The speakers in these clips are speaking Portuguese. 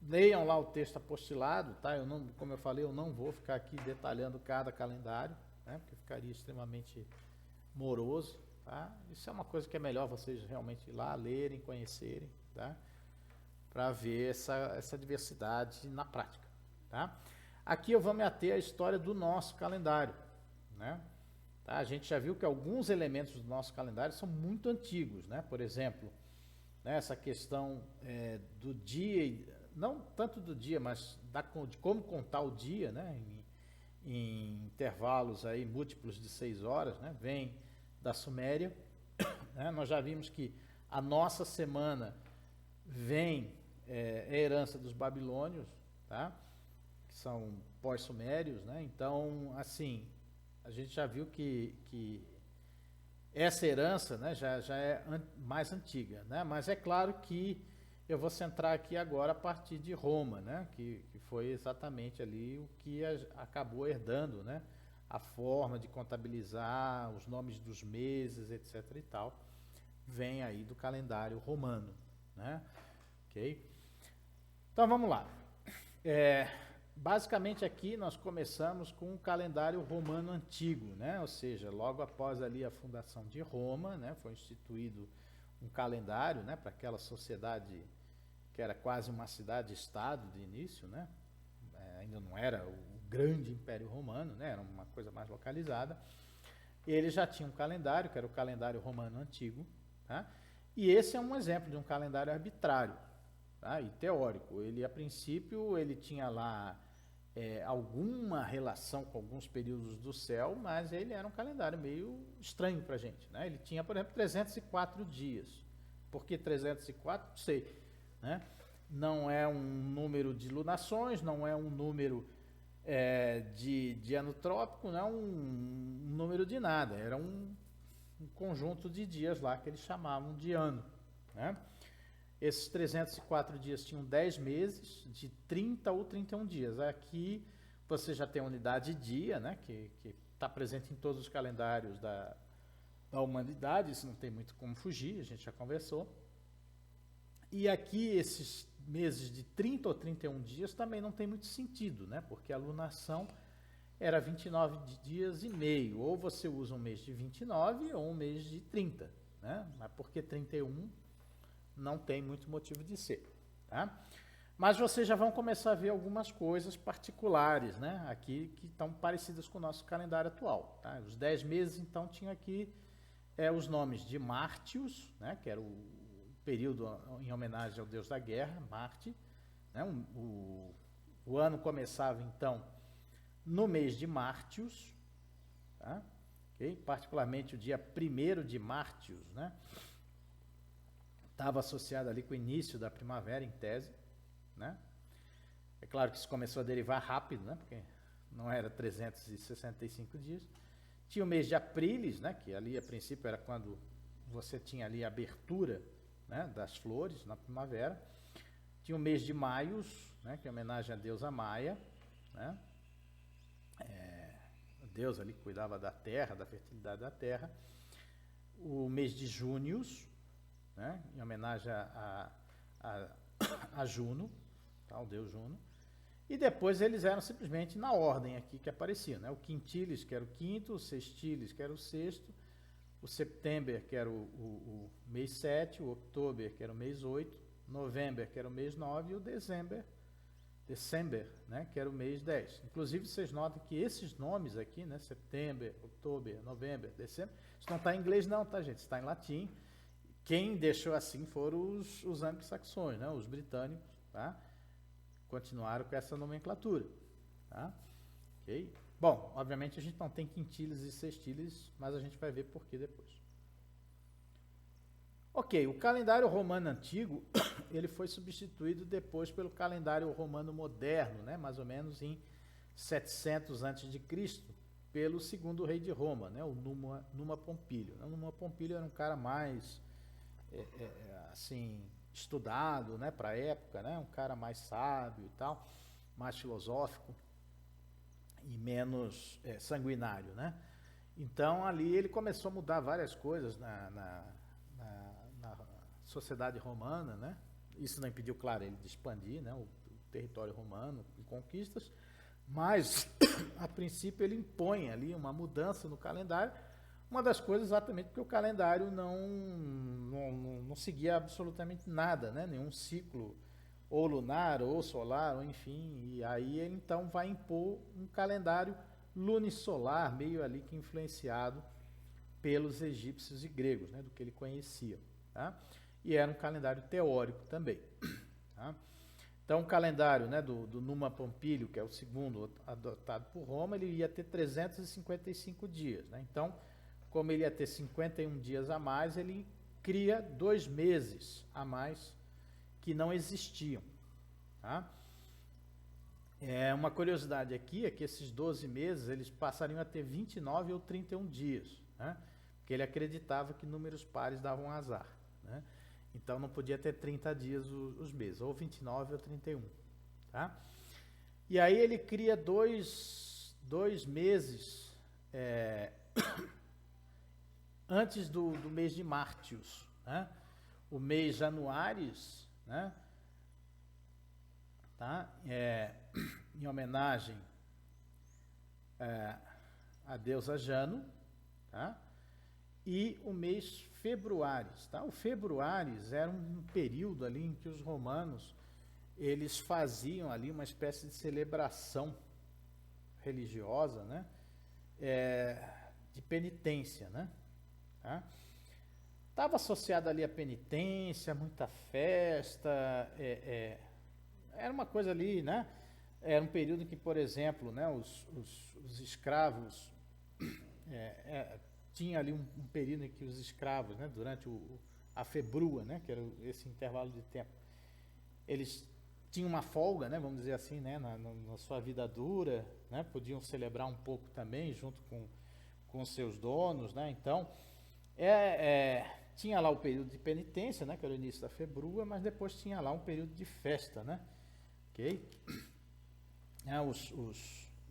leiam lá o texto apostilado, tá? Eu não, como eu falei, eu não vou ficar aqui detalhando cada calendário, né? Porque ficaria extremamente moroso, tá? Isso é uma coisa que é melhor vocês realmente ir lá lerem, conhecerem, tá? Para ver essa diversidade na prática, tá? Aqui eu vou me ater à história do nosso calendário, né? Tá? A gente já viu que alguns elementos do nosso calendário são muito antigos, né? Por exemplo, né, essa questão do dia, não tanto do dia, mas de como contar o dia, né? Em intervalos aí múltiplos de 6 horas, né? Vem da Suméria, né? Nós já vimos que a nossa semana vem é a herança dos babilônios, tá? Que são pós-sumérios, né? Então, assim, a gente já viu que essa herança, né, já é mais antiga, né? Mas é claro que eu vou centrar aqui agora a partir de Roma, né? Que foi exatamente ali o que acabou herdando, né? A forma de contabilizar, os nomes dos meses, etc. e tal, vem aí do calendário romano, né? Ok? Então vamos lá. Basicamente aqui nós começamos com o calendário romano antigo, né? Ou seja, logo após ali a fundação de Roma, né? Foi instituído um calendário, né? Para aquela sociedade que era quase uma cidade-estado de início, né? Ainda não era o grande Império Romano, né? Era uma coisa mais localizada. Ele já tinha um calendário, que era o calendário romano antigo, tá? E esse é um exemplo de um calendário arbitrário, tá? E teórico. Ele, a princípio, ele tinha lá alguma relação com alguns períodos do céu, mas ele era um calendário meio estranho para a gente, né? Ele tinha, por exemplo, 304 dias. Por que 304? Não sei, né? Não é um número de lunações, não é um número de ano trópico, não é um número de nada. Era um conjunto de dias lá que eles chamavam de ano, né? Esses 304 dias tinham 10 meses de 30 ou 31 dias. Aqui você já tem a unidade dia, né, que está presente em todos os calendários da humanidade, isso não tem muito como fugir, a gente já conversou. E aqui esses meses de 30 ou 31 dias também não tem muito sentido, né, porque a lunação era 29 dias e meio, ou você usa um mês de 29 ou um mês de 30, né, mas por que 31? Não tem muito motivo de ser, tá? Mas vocês já vão começar a ver algumas coisas particulares, né? Aqui que estão parecidas com o nosso calendário atual, tá? Os 10 meses, então, tinha aqui os nomes de Mártios, né? Que era o período em homenagem ao deus da guerra, Marte, né? O ano começava, então, no mês de Mártios, tá? Okay? Particularmente o dia 1º de Mártios, né? Estava associado ali com o início da primavera, em tese, né? É claro que isso começou a derivar rápido, né? Porque não era 365 dias. Tinha o mês de Aprilis, né? Que ali, a princípio, era quando você tinha ali a abertura, né, das flores na primavera. Tinha o mês de Maios, né? Que é homenagem à deusa Maia, né? A deusa ali que cuidava da terra, da fertilidade da terra. O mês de Júnios, né, em homenagem a Juno, tá, o deus Juno. E depois eles eram simplesmente na ordem aqui que aparecia, né? O Quintilis, que era o quinto, o Sextilis, que era o sexto, o September, que era o mês 7, o October, que era o mês 8, November, que era o mês 9, e o December, né, que era o mês 10. Inclusive, vocês notam que esses nomes aqui, né, September, October, November, December, isso não está em inglês não, tá, gente? Está em latim. Quem deixou assim foram os anglo-saxões, né? Os britânicos, tá? Continuaram com essa nomenclatura, tá? Ok? Bom, obviamente a gente não tem quintilis e sextilis, mas a gente vai ver por que depois. Ok, o calendário romano antigo, ele foi substituído depois pelo calendário romano moderno, né? Mais ou menos em 700 a.C., pelo segundo rei de Roma, né? O Numa Pompílio. O Numa Pompílio era um cara mais assim, estudado, né, para a época, né, um cara mais sábio e tal, mais filosófico e menos sanguinário, né? Então ali ele começou a mudar várias coisas na sociedade romana, né? Isso não impediu, claro, ele de expandir, né, o território romano, com conquistas, mas a princípio ele impõe ali uma mudança no calendário, uma das coisas exatamente porque o calendário não seguia absolutamente nada, né? Nenhum ciclo ou lunar, ou solar, ou enfim, e aí ele então vai impor um calendário lunisolar, meio ali que influenciado pelos egípcios e gregos, né? Do que ele conhecia, tá? E era um calendário teórico também, tá? Então, o calendário, né, do Numa Pompílio, que é o segundo adotado por Roma, ele ia ter 355 dias, né? Então, como ele ia ter 51 dias a mais, ele cria 2 meses a mais que não existiam, tá? Uma curiosidade aqui é que esses 12 meses eles passariam a ter 29 ou 31 dias, né? Porque ele acreditava que números pares davam azar, né? Então não podia ter 30 dias os meses, ou 29 ou 31, tá? E aí ele cria dois meses antes do mês de Mártios, né? O mês Januários, né? Tá? Em homenagem a deusa Jano, tá? E o mês Februários, tá? O Februários era um período ali em que os romanos eles faziam ali uma espécie de celebração religiosa, né? De penitência, né? Tá? Estava associado ali a penitência, muita festa, era uma coisa ali, né? Era um período em que, por exemplo, né, os escravos, tinha ali um período em que os escravos, né, durante a februa, né, que era esse intervalo de tempo, eles tinham uma folga, né, vamos dizer assim, né, na sua vida dura, né, podiam celebrar um pouco também junto com os seus donos, né, então tinha lá o período de penitência, né, que era o início da februa, mas depois tinha lá um período de festa, né, ok?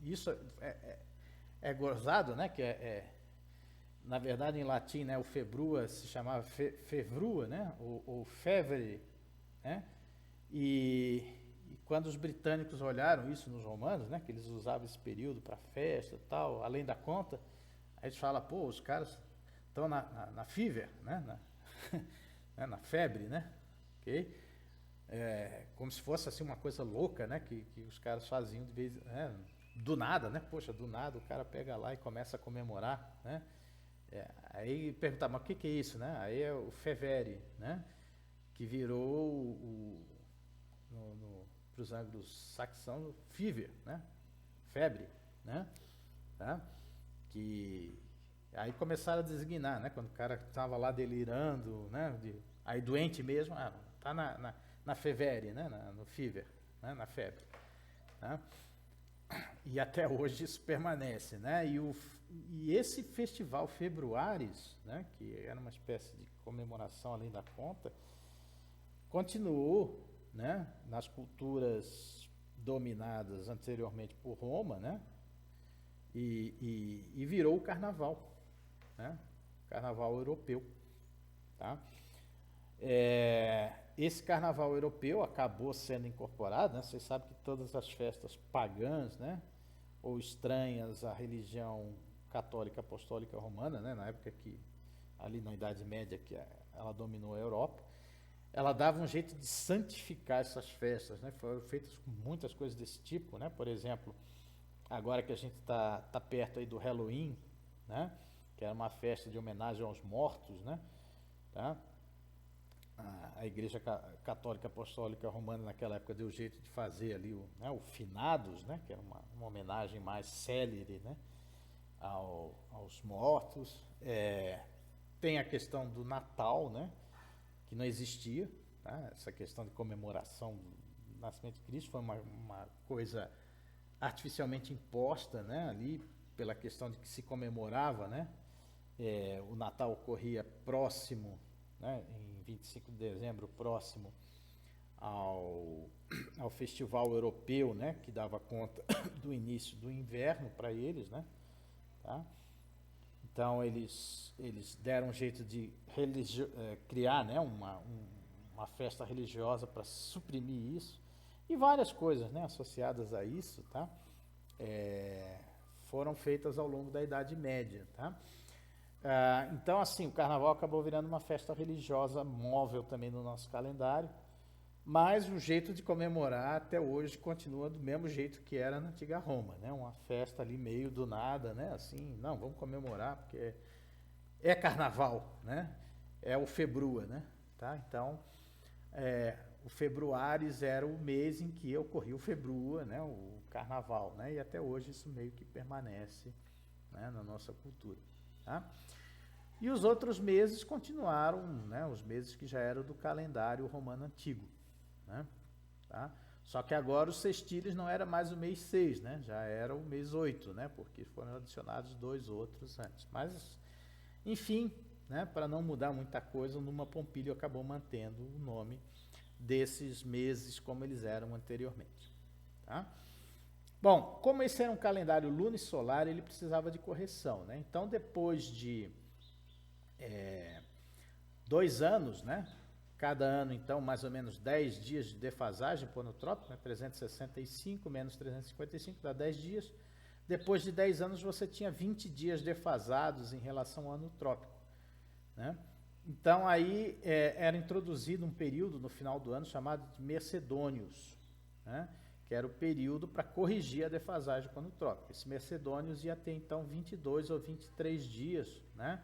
Isso é gozado, né, que na verdade em latim, né, o februa se chamava fevrua, né, ou fevere, né, e quando os britânicos olharam isso nos romanos, né, que eles usavam esse período para festa e tal, além da conta, aí eles falam, pô, os caras estão na fever, né, na febre, né, ok? Como se fosse assim uma coisa louca, né, que os caras faziam de vez, né, do nada, né, poxa, do nada o cara pega lá e começa a comemorar, né, aí perguntava, mas o que é isso, né, aí é o fevere, né, que virou para os anglo-saxãos fever, né, febre, né, tá? Que aí começaram a designar, né, quando o cara estava lá delirando, né, aí doente mesmo, tá na fevere, né, no fever, né, na febre, tá? E até hoje isso permanece, né? E esse festival Februários, né, que era uma espécie de comemoração além da conta, continuou, né, nas culturas dominadas anteriormente por Roma, né? E virou o carnaval, né? Carnaval europeu, tá? Esse carnaval europeu acabou sendo incorporado, né? Vocês sabem que todas as festas pagãs, né, ou estranhas à religião católica apostólica romana, né, na época que ali na Idade Média que ela dominou a Europa, ela dava um jeito de santificar essas festas, né? Foram feitas muitas coisas desse tipo, né? Por exemplo, agora que a gente está perto aí do Halloween, né, que era uma festa de homenagem aos mortos, né, tá? A Igreja Católica Apostólica Romana naquela época deu jeito de fazer ali o finados, né, que era uma homenagem mais célere, né, aos mortos. Tem a questão do Natal, né, que não existia, tá? Essa questão de comemoração do nascimento de Cristo foi uma coisa artificialmente imposta, né, ali pela questão de que se comemorava, né, o Natal ocorria próximo, né, em 25 de dezembro, próximo ao festival europeu, né, que dava conta do início do inverno para eles, né, tá? Então eles deram um jeito de criar, né, uma festa religiosa para suprimir isso. E várias coisas, né, associadas a isso, tá? Foram feitas ao longo da Idade Média, tá? Então, assim, o Carnaval acabou virando uma festa religiosa móvel também no nosso calendário, mas o jeito de comemorar até hoje continua do mesmo jeito que era na antiga Roma, né? Uma festa ali meio do nada, né? Assim, não, vamos comemorar porque é Carnaval, né? É o Februa, né? Tá? Então, o Februaris era o mês em que ocorria o Februa, né? O Carnaval, né? E até hoje isso meio que permanece, né, na nossa cultura, tá? E os outros meses continuaram, né? Os meses que já eram do calendário romano antigo, né? Tá? Só que agora os sextílios não era mais o mês 6, né? Já era o mês 8, né? Porque foram adicionados 2 outros antes. Mas, enfim, né? Para não mudar muita coisa, o Numa Pompílio acabou mantendo o nome desses meses como eles eram anteriormente, tá? Bom, como esse era um calendário lunisolar, ele precisava de correção, né? Então, depois de 2 anos, né? Cada ano, então, mais ou menos 10 dias de defasagem para o ano trópico, né? 365 menos 355 dá 10 dias. Depois de 10 anos, você tinha 20 dias defasados em relação ao ano trópico, né? Então, aí era introduzido um período no final do ano chamado de Mercedônios, né? Que era o período para corrigir a defasagem com o ano trópico. Esse Mercedônios ia ter, então, 22 ou 23 dias, né?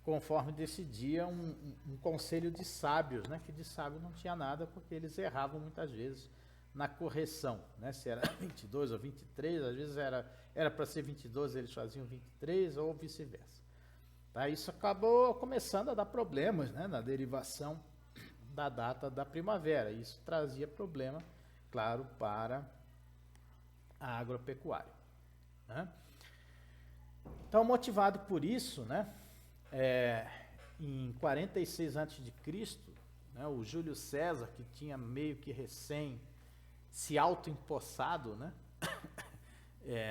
Conforme decidia um conselho de sábios, né? Que de sábio não tinha nada, porque eles erravam muitas vezes na correção, né? Se era 22 ou 23, às vezes era para ser 22, eles faziam 23, ou vice-versa. Tá? Isso acabou começando a dar problemas, né? Na derivação da data da primavera. Isso trazia problema, claro, para a agropecuária, né? Então, motivado por isso, né? Em 46 a.C., né, o Júlio César, que tinha meio que recém se autoempossado, né,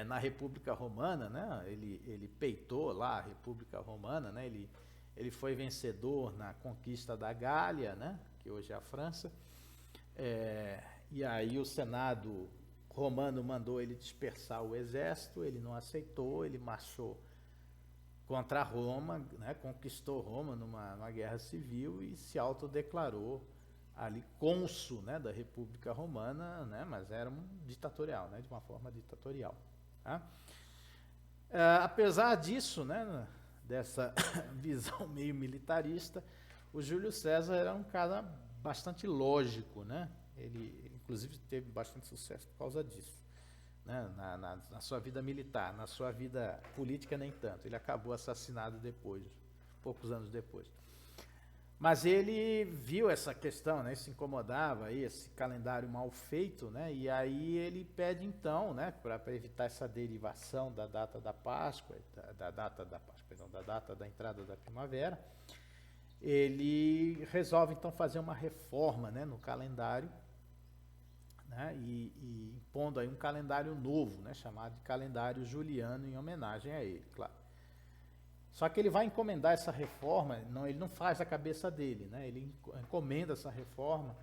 na República Romana, né, ele peitou lá a República Romana, né, ele foi vencedor na conquista da Gália, né, que hoje é a França, e aí o Senado romano mandou ele dispersar o exército, ele não aceitou, ele marchou contra Roma, né, conquistou Roma numa guerra civil e se autodeclarou ali cônsul, né, da República Romana, né, mas era um ditatorial, né, de uma forma ditatorial. Tá? Apesar disso, né, dessa visão meio militarista, o Júlio César era um cara bastante lógico, né? Ele, inclusive, teve bastante sucesso por causa disso. Né, na sua vida militar, na sua vida política nem tanto. Ele acabou assassinado depois, poucos anos depois. Mas ele viu essa questão, né, se incomodava aí, esse calendário mal feito, né, e aí ele pede então, né, para evitar essa derivação da data da Páscoa, da data da entrada da primavera, ele resolve então fazer uma reforma, né, no calendário, né, e impondo aí um calendário novo, né, chamado de calendário juliano, em homenagem a ele, claro. Só que ele vai encomendar essa reforma, ele não faz a cabeça dele, né, ele encomenda essa reforma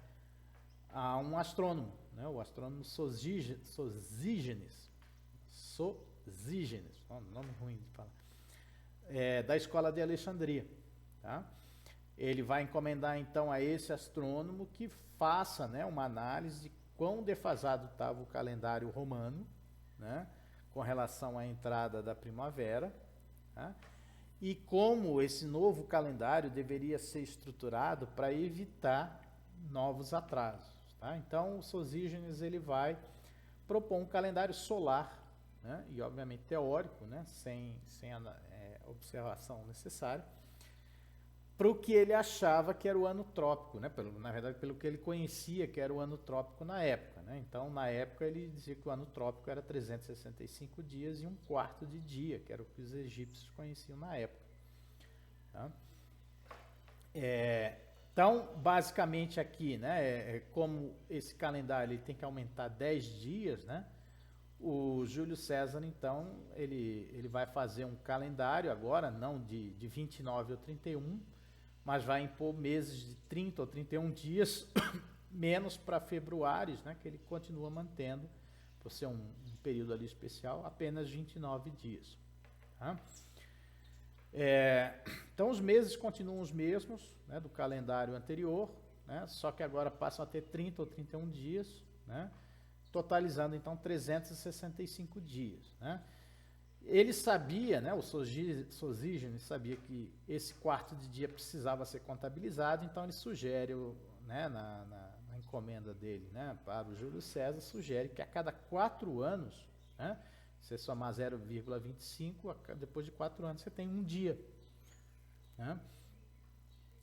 a um astrônomo, né, o astrônomo Sosígenes, nome ruim de falar, da escola de Alexandria, tá? Ele vai encomendar então a esse astrônomo que faça, né, uma análise de quão defasado estava o calendário romano, né, com relação à entrada da primavera, tá? E como esse novo calendário deveria ser estruturado para evitar novos atrasos. Tá? Então, o Sosígenes ele vai propor um calendário solar, né, e obviamente teórico, né, sem a observação necessária, para o que ele achava que era o ano trópico, né? Na verdade, pelo que ele conhecia que era o ano trópico na época, né? Então, na época, ele dizia que o ano trópico era 365 dias e um quarto de dia, que era o que os egípcios conheciam na época. Tá? Então, basicamente aqui, né, como esse calendário ele tem que aumentar 10 dias, né? O Júlio César, então, ele vai fazer um calendário agora, não de 29 ou 31, mas vai impor meses de 30 ou 31 dias menos para februários, né, que ele continua mantendo, por ser um período ali especial, apenas 29 dias. Tá? Então os meses continuam os mesmos, né, do calendário anterior, né, só que agora passam a ter 30 ou 31 dias, né, totalizando então 365 dias. Né. Ele sabia, né, o Sosígenes sabia que esse quarto de dia precisava ser contabilizado, então ele sugere, né, na encomenda dele, né, para o Júlio César, sugere que a cada 4 anos, né, você somar 0,25, depois de 4 anos você tem um dia. Né,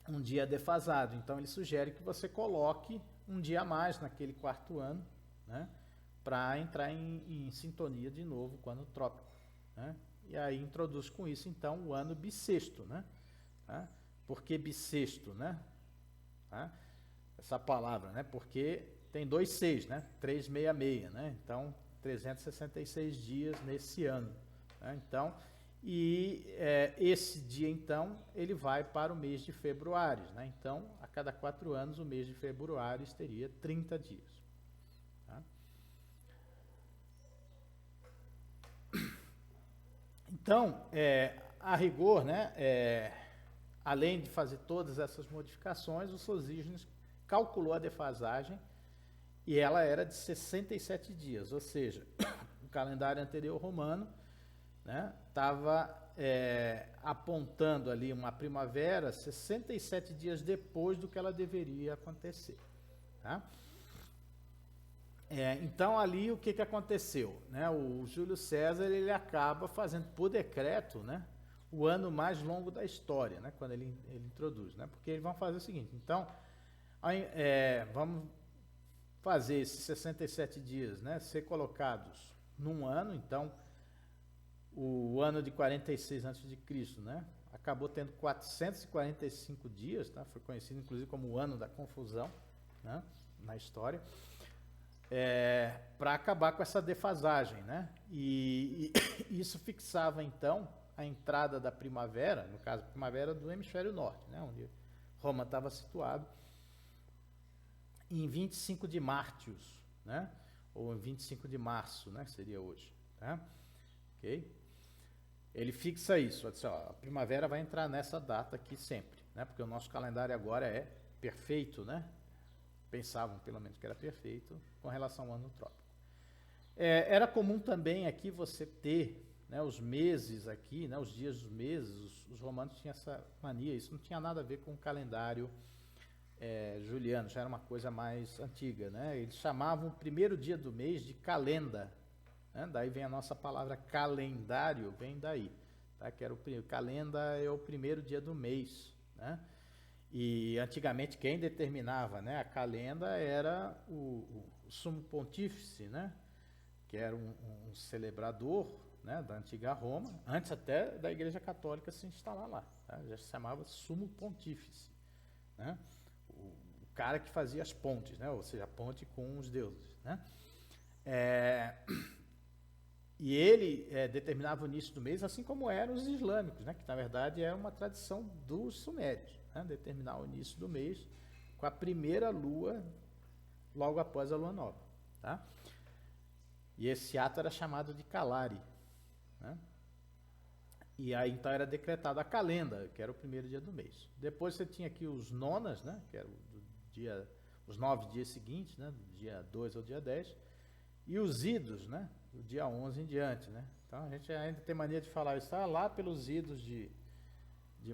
um dia defasado. Então ele sugere que você coloque um dia a mais naquele 4º ano, né, para entrar em sintonia de novo com o ano trópico. Né? E aí introduz com isso então o ano bissexto, né? Tá? Por que bissexto, né? Tá? Essa palavra, né? Porque tem 2 6, né? 366, né? Então 366 dias nesse ano, né? Então, esse dia então ele vai para o mês de februário, né? Então a cada 4 anos o mês de februário teria 30 dias. Tá? Então, a rigor, né, além de fazer todas essas modificações, o Sosígenes calculou a defasagem e ela era de 67 dias, ou seja, o calendário anterior romano estava apontando ali uma primavera 67 dias depois do que ela deveria acontecer. Tá? Então ali o que aconteceu? Né? O Júlio César ele acaba fazendo por decreto, né, o ano mais longo da história, né, quando ele introduz, né, porque eles vão fazer o seguinte, então vamos fazer esses 67 dias, né, ser colocados num ano. Então o ano de 46 a.C., né, acabou tendo 445 dias, tá? Foi conhecido inclusive como o ano da confusão, né, na história. Para acabar com essa defasagem, né? E isso fixava então a entrada da primavera, no caso a primavera do hemisfério norte, né? Onde Roma estava situado, em 25 de Mártios, né? Ou em 25 de março, né? Que seria hoje, tá? Ok? Ele fixa isso, assim, ó, a primavera vai entrar nessa data aqui sempre, né? Porque o nosso calendário agora é perfeito, né? Pensavam pelo menos que era perfeito com relação ao ano trópico. Era comum também aqui você ter, né, os meses aqui, né, os dias dos meses. Os romanos tinham essa mania, isso não tinha nada a ver com o calendário juliano, já era uma coisa mais antiga, né? Eles chamavam o primeiro dia do mês de calenda, né? Daí vem a nossa palavra calendário, vem daí, tá? Que era o primeiro, calenda é o primeiro dia do mês, né? E antigamente quem determinava, né, a calenda era o sumo pontífice, né, que era um celebrador, né, da antiga Roma, antes até da Igreja Católica se instalar lá, tá? Já se chamava sumo pontífice, né, o cara que fazia as pontes, né, ou seja, a ponte com os deuses, né. E ele determinava o início do mês, assim como eram os islâmicos, né, que na verdade é uma tradição dos sumérios, né, determinar o início do mês com a primeira lua logo após a lua nova. Tá? E esse ato era chamado de calari. Né? E aí então era decretada a calenda, que era o primeiro dia do mês. Depois você tinha aqui os nonas, né, que eram os 9 dias seguintes, né, do dia 2 ao dia 10, e os idos, né, do dia 11 em diante, né? Então a gente ainda tem mania de falar isso, lá pelos idos de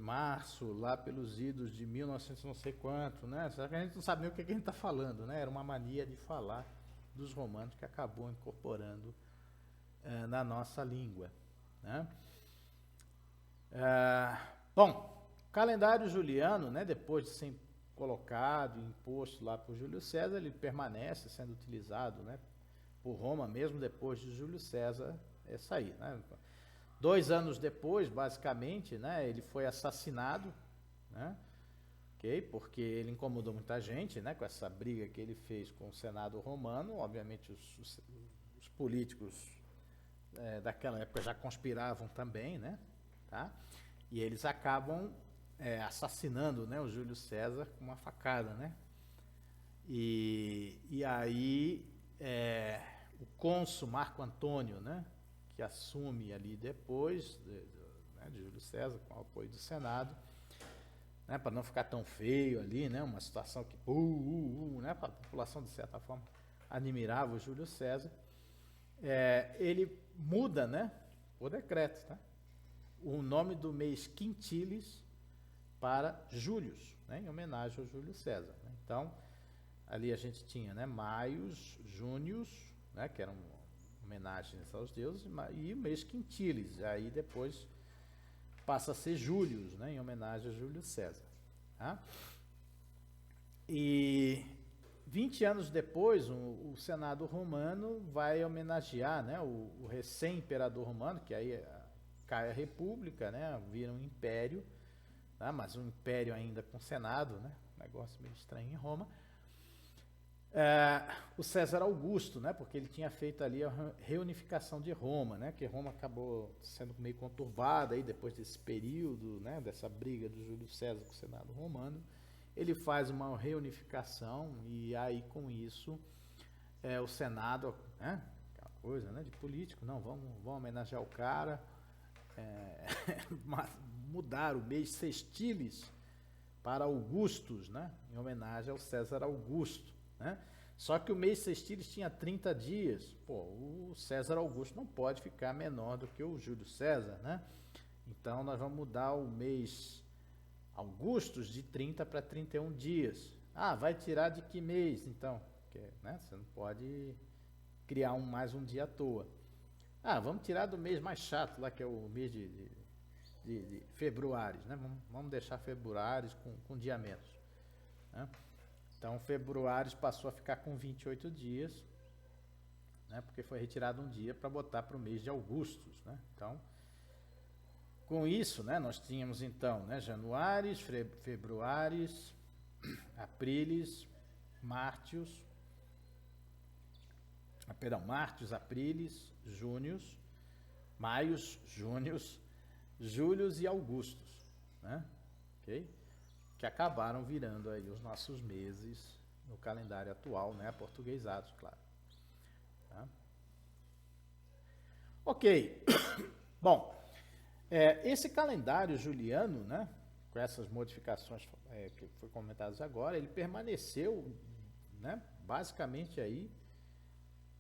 março, lá pelos idos de 1900 não sei quanto, né? Só que a gente não sabe nem o que a gente está falando, né? Era uma mania de falar dos romanos que acabou incorporando na nossa língua, né? Bom, calendário juliano, né, depois de ser colocado e imposto lá por Júlio César, ele permanece sendo utilizado, né, por Roma, mesmo depois de Júlio César sair, né? 2 anos depois, basicamente, né, ele foi assassinado, né, okay? Porque ele incomodou muita gente, né, com essa briga que ele fez com o Senado romano. Obviamente os políticos daquela época já conspiravam também, né, tá? E eles acabam assassinando, né, o Júlio César com uma facada, né? E aí o cônsul Marco Antônio, né, que assume ali depois de Júlio César, com o apoio do Senado, né, para não ficar tão feio ali, né, uma situação que né, para a população de certa forma admirava o Júlio César, ele muda, né, por decreto, tá, o nome do mês Quintilis para Július, né, em homenagem ao Júlio César, né? Então ali a gente tinha, né, Maios, Június, né, que eram homenagens aos deuses, e o mês Quintilis, aí depois passa a ser Július, né, em homenagem a Júlio César. Tá? E 20 anos depois, o Senado romano vai homenagear, né, o recém-imperador romano, que aí cai a república, né, vira um império, tá? Mas um império ainda com Senado, né, negócio meio estranho em Roma. O César Augusto, né, porque ele tinha feito ali a reunificação de Roma, né, que Roma acabou sendo meio conturbada aí depois desse período, né, dessa briga do Júlio César com o Senado romano. Ele faz uma reunificação e aí com isso o Senado, né, aquela coisa, né, de político, não, vamos homenagear o cara, mudar o mês Sextilis para Augustus, né, em homenagem ao César Augusto. Né? Só que o mês Sextilis tinha 30 dias. Pô, o César Augusto não pode ficar menor do que o Júlio César, né? Então nós vamos mudar o mês Augustus de 30 para 31 dias. Ah, vai tirar de que mês então? Porque, né, você não pode criar mais um dia à toa. Ah, vamos tirar do mês mais chato lá, que é o mês de februário, né? Vamos deixar februário com dia menos, né? Então, februário passou a ficar com 28 dias, né, porque foi retirado um dia para botar para o mês de Augustus, né? Então, com isso, né, nós tínhamos então, né, Januários, Februários, Aprilis, Mártios, Aprilis, Júnios, Maios, Júnios, Júlios e Augustos, né? Ok? Que acabaram virando aí os nossos meses no calendário atual, né, aportuguesados, claro. Tá? Ok. Bom, esse calendário juliano, né, com essas modificações que foram comentadas agora, ele permaneceu, né, basicamente aí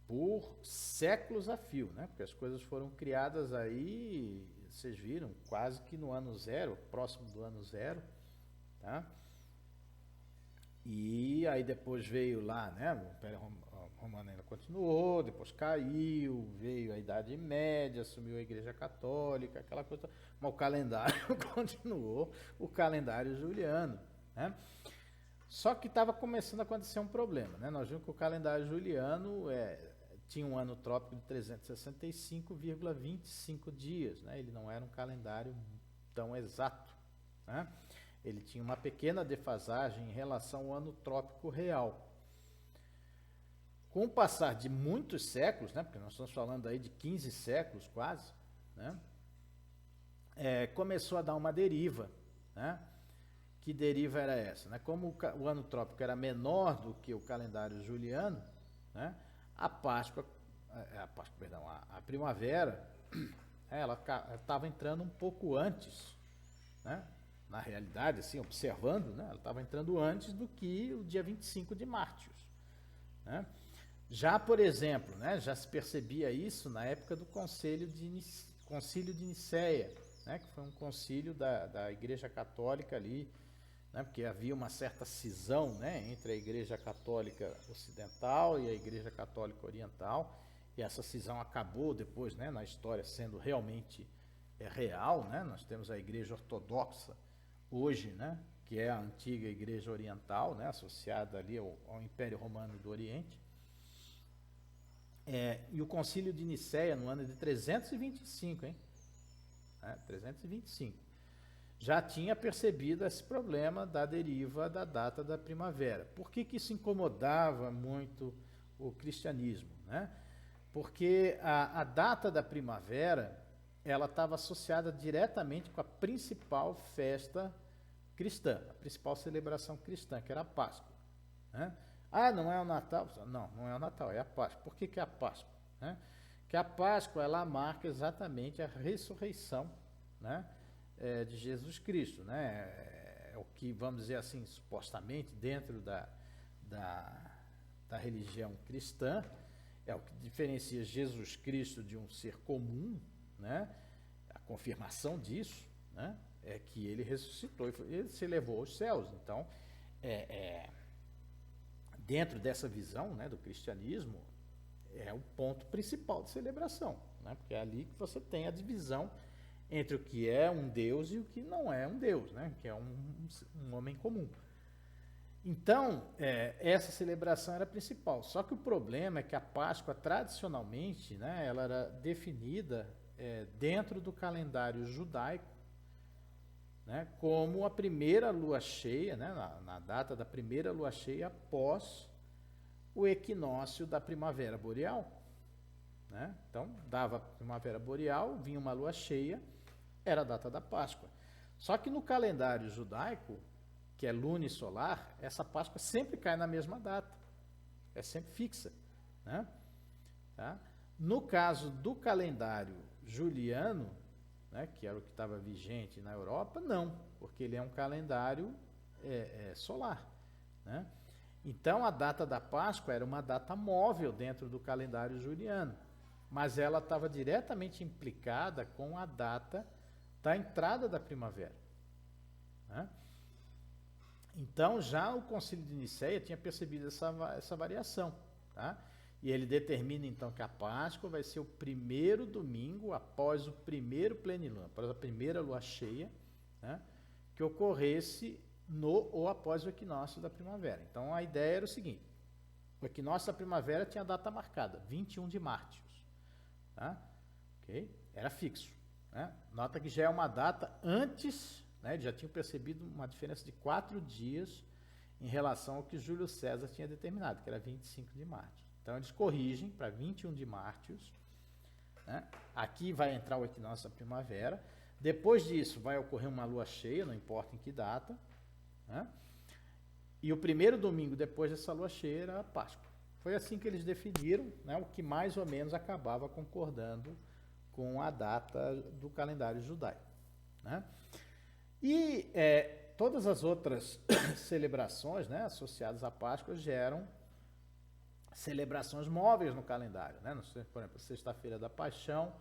por séculos a fio, né, porque as coisas foram criadas aí, vocês viram, quase que no ano zero, próximo do ano zero. Tá? E aí depois veio lá, né, o Império Romano ainda continuou, depois caiu, veio a Idade Média, assumiu a Igreja Católica, aquela coisa, mas o calendário continuou, o calendário juliano, né? Só que estava começando a acontecer um problema, né? Nós vimos que o calendário juliano tinha um ano trópico de 365,25 dias, né? Ele não era um calendário tão exato, né? Ele tinha uma pequena defasagem em relação ao ano trópico real. Com o passar de muitos séculos, né, porque nós estamos falando aí de 15 séculos quase, né, começou a dar uma deriva, né? Que deriva era essa? Né? Como o ano trópico era menor do que o calendário juliano, né, a primavera, ela estava entrando um pouco antes, né? Na realidade, assim, observando, né, ela estava entrando antes do que o dia 25 de Mártios, né? Já, por exemplo, né, já se percebia isso na época do Concílio de Nicéia, né, que foi um concílio da Igreja Católica ali, né, porque havia uma certa cisão, né, entre a Igreja Católica Ocidental e a Igreja Católica Oriental, e essa cisão acabou depois, né, na história sendo realmente real, né? Nós temos a Igreja Ortodoxa hoje, né, que é a antiga Igreja Oriental, né, associada ali ao Império Romano do Oriente. E o Concílio de Nicéia, no ano de 325, hein? 325. Já tinha percebido esse problema da deriva da data da primavera. Por que isso incomodava muito o cristianismo, né? Porque a data da primavera, ela estava associada diretamente com a principal festa cristã, a principal celebração cristã, que era a Páscoa, né? Ah, não é o Natal? Não, não é o Natal, é a Páscoa. Por que é a Páscoa? Né? Que a Páscoa, ela marca exatamente a ressurreição, né, de Jesus Cristo, né? É o que, vamos dizer assim, supostamente, dentro da religião cristã, é o que diferencia Jesus Cristo de um ser comum, né? A confirmação disso, né, é que ele ressuscitou, ele se elevou aos céus. Então, dentro dessa visão, né, do cristianismo, é o ponto principal de celebração, né, porque é ali que você tem a divisão entre o que é um Deus e o que não é um Deus, né, que é um homem comum. Então, essa celebração era a principal. Só que o problema é que a Páscoa, tradicionalmente, né, ela era definida dentro do calendário judaico, né, como a primeira lua cheia, né, na data da primeira lua cheia após o equinócio da primavera boreal. Né? Então, dava a primavera boreal, vinha uma lua cheia, era a data da Páscoa. Só que no calendário judaico, que é lunisolar, essa Páscoa sempre cai na mesma data, é sempre fixa. Né? Tá? No caso do calendário juliano, né, que era o que estava vigente na Europa, não, porque ele é um calendário solar. Né? Então, a data da Páscoa era uma data móvel dentro do calendário juliano, mas ela estava diretamente implicada com a data da entrada da primavera. Né? Então, já o Concílio de Nicéia tinha percebido essa variação. Tá? E ele determina, então, que a Páscoa vai ser o primeiro domingo após o primeiro plenilunio, após a primeira lua cheia, né, que ocorresse no ou após o equinócio da primavera. Então, a ideia era o seguinte: o equinócio da primavera tinha data marcada, 21 de Mártios. Tá? Okay? Era fixo. Né? Nota que já é uma data antes, né, eles já tinham percebido uma diferença de 4 dias em relação ao que Júlio César tinha determinado, que era 25 de Mártios. Então, eles corrigem para 21 de Mártios. Né? Aqui vai entrar o equinócio da primavera. Depois disso, vai ocorrer uma lua cheia, não importa em que data. Né? E o primeiro domingo depois dessa lua cheia era a Páscoa. Foi assim que eles definiram, né, o que mais ou menos acabava concordando com a data do calendário judaico. Né? E todas as outras celebrações, né, associadas à Páscoa geram celebrações móveis no calendário. Né? Por exemplo, sexta-feira da Paixão,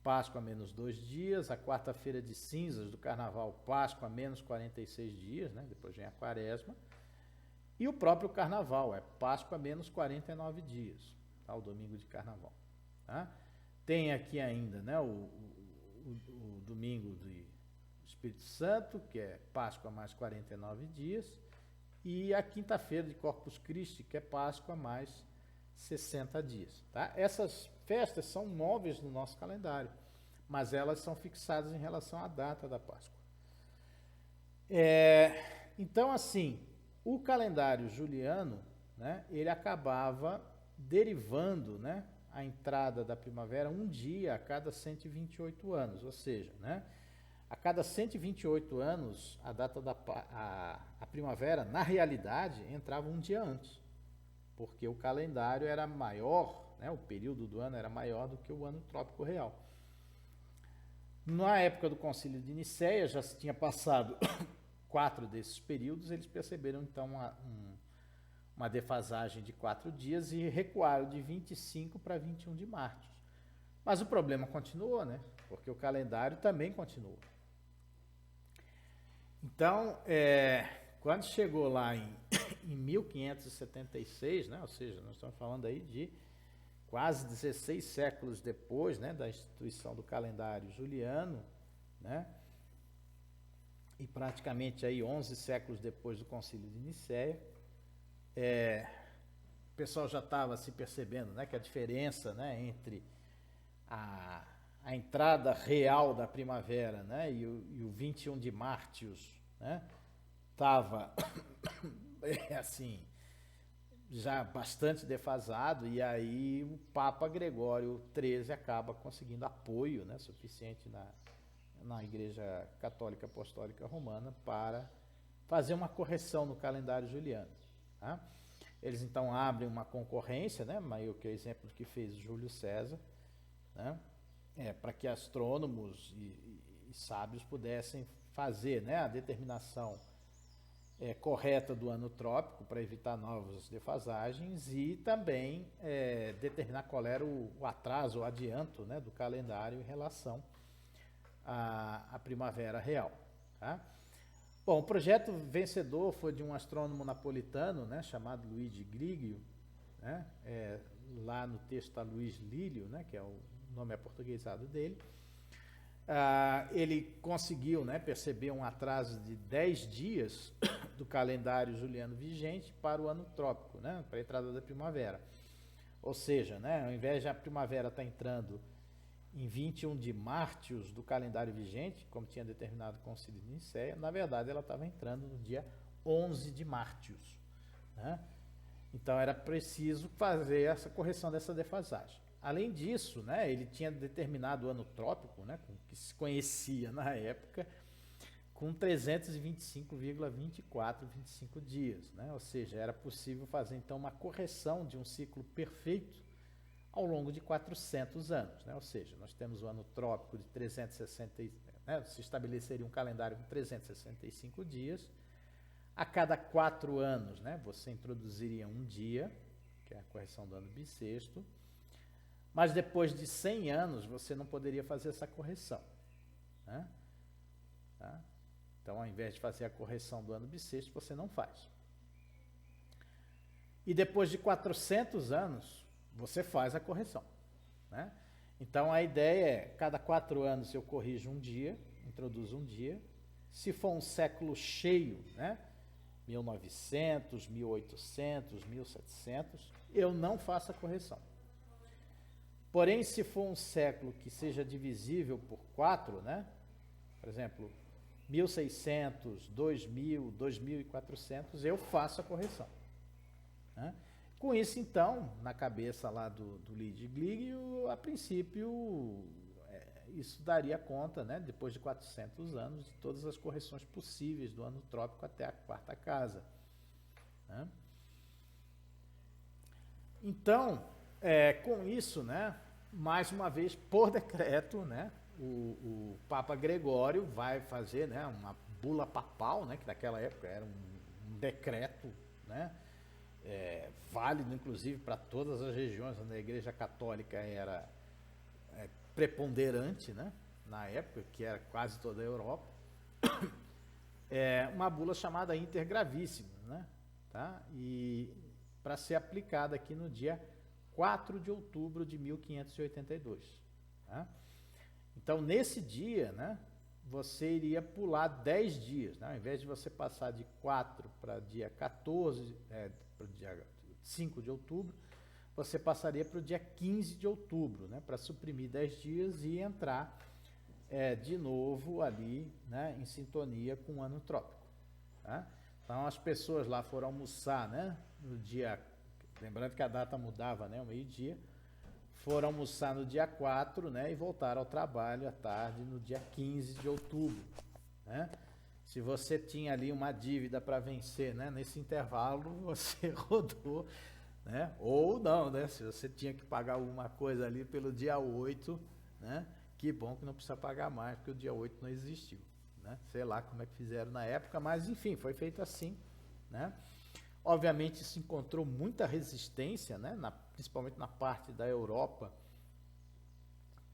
Páscoa menos 2 dias, a quarta-feira de cinzas do Carnaval, Páscoa menos 46 dias, né? Depois vem a Quaresma, e o próprio Carnaval, Páscoa menos 49 dias, tá? O domingo de Carnaval. Tá? Tem aqui ainda, né, o domingo do Espírito Santo, que é Páscoa mais 49 dias, e a quinta-feira de Corpus Christi, que é Páscoa mais 60 dias. Tá? Essas festas são móveis no nosso calendário, mas elas são fixadas em relação à data da Páscoa. Então, assim, o calendário juliano, né, ele acabava derivando, né, a entrada da primavera um dia a cada 128 anos, ou seja, né, a cada 128 anos, a data a primavera, na realidade, entrava um dia antes, porque o calendário era maior, né, o período do ano era maior do que o ano trópico real. Na época do Concílio de Nicéia, já se tinha passado 4 desses períodos, eles perceberam então uma defasagem de 4 dias e recuaram de 25 para 21 de Mártios. Mas o problema continuou, né? Porque o calendário também continuou. Então, quando chegou lá em 1576, né? Ou seja, nós estamos falando aí de quase 16 séculos depois, né, da instituição do calendário juliano, né? E praticamente aí 11 séculos depois do Concílio de Nicéia, o pessoal já estava se percebendo, né, que a diferença, né, entre a entrada real da primavera, né, e o 21 de Mártios, né, estava assim, já bastante defasado, e aí o Papa Gregório XIII acaba conseguindo apoio, né, suficiente na Igreja Católica Apostólica Romana para fazer uma correção no calendário juliano. Tá? Eles então abrem uma concorrência, né, meio que é o exemplo que fez Júlio César, né, para que astrônomos e sábios pudessem fazer, né, a determinação correta do ano trópico para evitar novas defasagens e também determinar qual era o atraso, o adianto, né, do calendário em relação à primavera real. Tá? Bom, o projeto vencedor foi de um astrônomo napolitano, né, chamado Luigi Grigio, né, lá no texto está Luiz Lílio, né, que é o nome aportuguesado dele. Ele conseguiu, né, perceber um atraso de 10 dias do calendário juliano vigente para o ano trópico, né, para a entrada da primavera. Ou seja, né, ao invés de a primavera estar entrando em 21 de Mártios do calendário vigente, como tinha determinado o Concílio de Nicéia, na verdade ela estava entrando no dia 11 de Mártios. Né? Então era preciso fazer essa correção dessa defasagem. Além disso, né, ele tinha determinado o ano trópico, né, que se conhecia na época, com 325,2425 dias. Né? Ou seja, era possível fazer então uma correção de um ciclo perfeito ao longo de 400 anos. Né? Ou seja, nós temos o ano trópico de 360, né, se estabeleceria um calendário com 365 dias. A cada 4 anos, né, você introduziria um dia, que é a correção do ano bissexto, mas depois de 100 anos você não poderia fazer essa correção. Né? Tá? Então, ao invés de fazer a correção do ano bissexto, você não faz. E depois de 400 anos, você faz a correção. Né? Então, a ideia é, cada 4 anos eu corrijo um dia, introduzo um dia. Se for um século cheio, né, 1900, 1800, 1700, eu não faço a correção. Porém, se for um século que seja divisível por 4, né, por exemplo, 1600, 2000, 2400, eu faço a correção. Né? Com isso, então, na cabeça lá do Luigi Grigio, a princípio, isso daria conta, né, depois de 400 anos, de todas as correções possíveis do ano trópico até a 4ª casa. Né? Então, com isso, né, mais uma vez, por decreto, né, o Papa Gregório vai fazer, né, uma bula papal, né, que naquela época era um decreto, né, válido inclusive para todas as regiões onde a Igreja Católica era preponderante, né, na época, que era quase toda a Europa, uma bula chamada Inter Gravíssimas, né, tá? E para ser aplicada aqui no dia 4 de outubro de 1582. Tá? Então, nesse dia, né, você iria pular 10 dias. Né? Ao invés de você passar de 4 para dia 14, para o dia 5 de outubro, você passaria para o dia 15 de outubro, né, para suprimir 10 dias e entrar de novo ali, né, em sintonia com o ano trópico. Tá? Então, as pessoas lá foram almoçar, né, no dia... Lembrando que a data mudava, né, ao meio-dia, foram almoçar no dia 4, né, e voltaram ao trabalho à tarde no dia 15 de outubro. Né? Se você tinha ali uma dívida para vencer, né, nesse intervalo, você rodou, né, ou não, né, se você tinha que pagar alguma coisa ali pelo dia 8, né, que bom que não precisa pagar mais, porque o dia 8 não existiu. Né? Sei lá como é que fizeram na época, mas enfim, foi feito assim. Né? Obviamente isso encontrou muita resistência, né, principalmente na parte da Europa,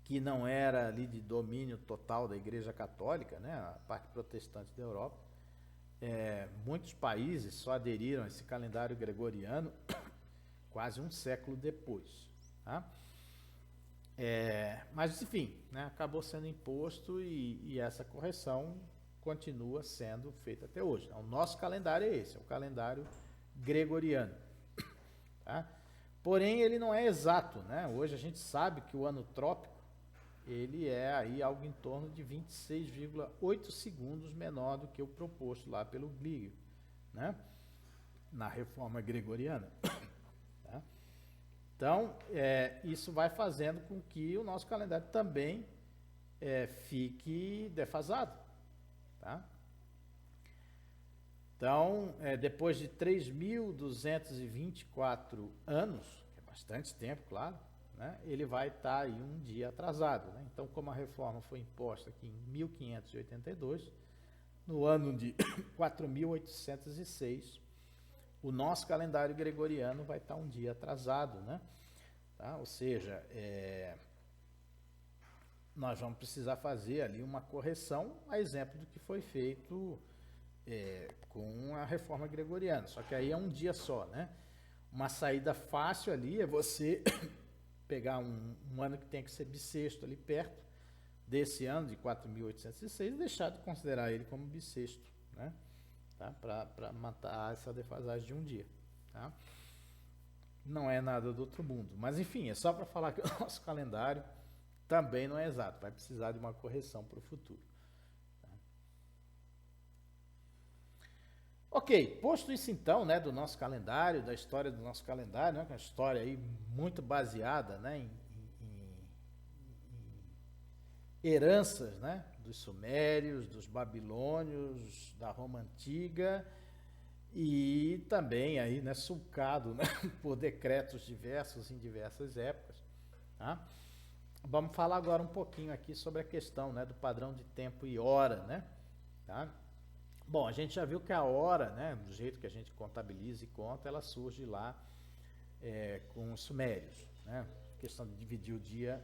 que não era ali de domínio total da Igreja Católica, né, a parte protestante da Europa. Muitos países só aderiram a esse calendário gregoriano quase um século depois. Tá? Mas, enfim, né, acabou sendo imposto e essa correção continua sendo feita até hoje. O nosso calendário é esse, é o calendário gregoriano. Tá? Porém, ele não é exato. Né? Hoje a gente sabe que o ano trópico ele é aí algo em torno de 26,8 segundos menor do que o proposto lá pelo Grigio, né? Na reforma gregoriana. Tá? Então, isso vai fazendo com que o nosso calendário também fique defasado. Tá? Então, depois de 3.224 anos, que é bastante tempo, claro, né, ele vai estar aí um dia atrasado, né? Então, como a reforma foi imposta aqui em 1582, no ano de 4.806, o nosso calendário gregoriano vai estar um dia atrasado, né? Tá? Ou seja, nós vamos precisar fazer ali uma correção, a exemplo do que foi feito com a reforma gregoriana, só que aí é um dia só, né? Uma saída fácil ali é você pegar um ano que tem que ser bissexto ali perto desse ano de 4.806 e deixar de considerar ele como bissexto, né? Tá? Para matar essa defasagem de um dia, tá? Não é nada do outro mundo, mas enfim, é só para falar que o nosso calendário também não é exato, vai precisar de uma correção para o futuro. Tá? Ok, posto isso então, né, do nosso calendário, da história do nosso calendário, né, que é uma história aí muito baseada, né, em heranças, né, dos sumérios, dos babilônios, da Roma antiga e também aí, né, sulcado, né, por decretos diversos em diversas épocas, tá? Vamos falar agora um pouquinho aqui sobre a questão, né, do padrão de tempo e hora, né? Tá? Bom, a gente já viu que a hora, né, do jeito que a gente contabiliza e conta, ela surge lá com os sumérios, né? A questão de dividir o dia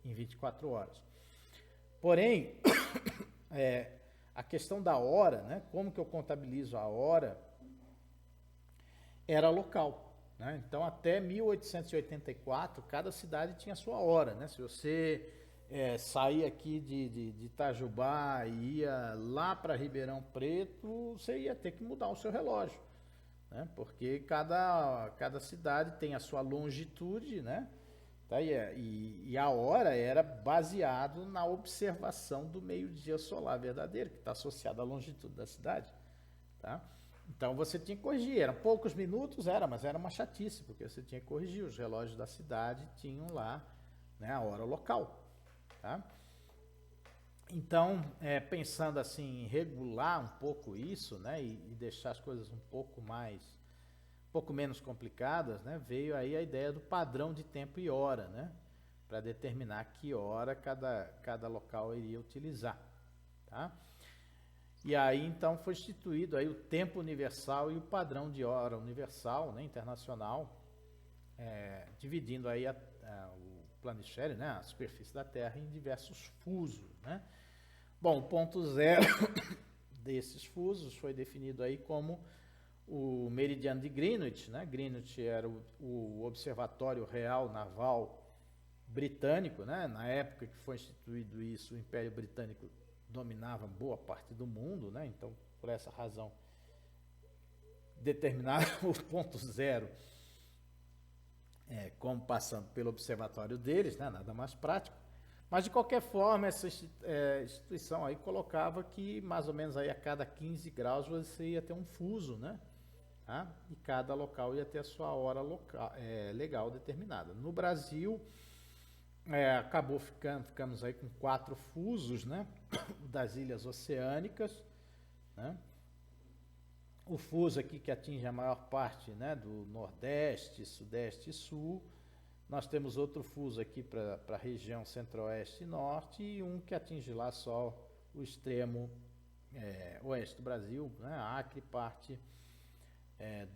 em 24 horas. Porém, a questão da hora, né, como que eu contabilizo a hora, era local. Né? Então, até 1884, cada cidade tinha a sua hora. Né? Se você sair aqui de Itajubá e ia lá para Ribeirão Preto, você ia ter que mudar o seu relógio. Né? Porque cada cidade tem a sua longitude, né? Tá? E a hora era baseado na observação do meio-dia solar verdadeiro, que está associado à longitude da cidade. Tá? Então você tinha que corrigir, eram poucos minutos, mas era uma chatice, porque você tinha que corrigir, os relógios da cidade tinham lá, né, a hora local. Tá? Então, pensando assim, em regular um pouco isso, né, e deixar as coisas um pouco menos complicadas, né, veio aí a ideia do padrão de tempo e hora, né, para determinar que hora cada local iria utilizar. Tá? E aí, então, foi instituído aí o tempo universal e o padrão de hora universal, né, internacional, dividindo aí o planisfério, né, a superfície da Terra, em diversos fusos. Né? Bom, o ponto zero desses fusos foi definido aí como o meridiano de Greenwich. Né? Greenwich era o observatório real naval britânico. Né? Na época que foi instituído isso, o Império Britânico dominava boa parte do mundo, né? Então, por essa razão, determinar o ponto zero como passando pelo observatório deles, né? Nada mais prático. Mas, de qualquer forma, essa instituição aí colocava que, mais ou menos, aí a cada 15 graus você ia ter um fuso, né? Tá? E cada local ia ter a sua hora legal determinada. No Brasil, ficamos aí com 4 fusos, né? Das ilhas oceânicas, né? O fuso aqui que atinge a maior parte, né, do Nordeste, Sudeste e Sul. Nós temos outro fuso aqui para a região Centro-Oeste e Norte e um que atinge lá só o extremo oeste do Brasil, né? Acre, parte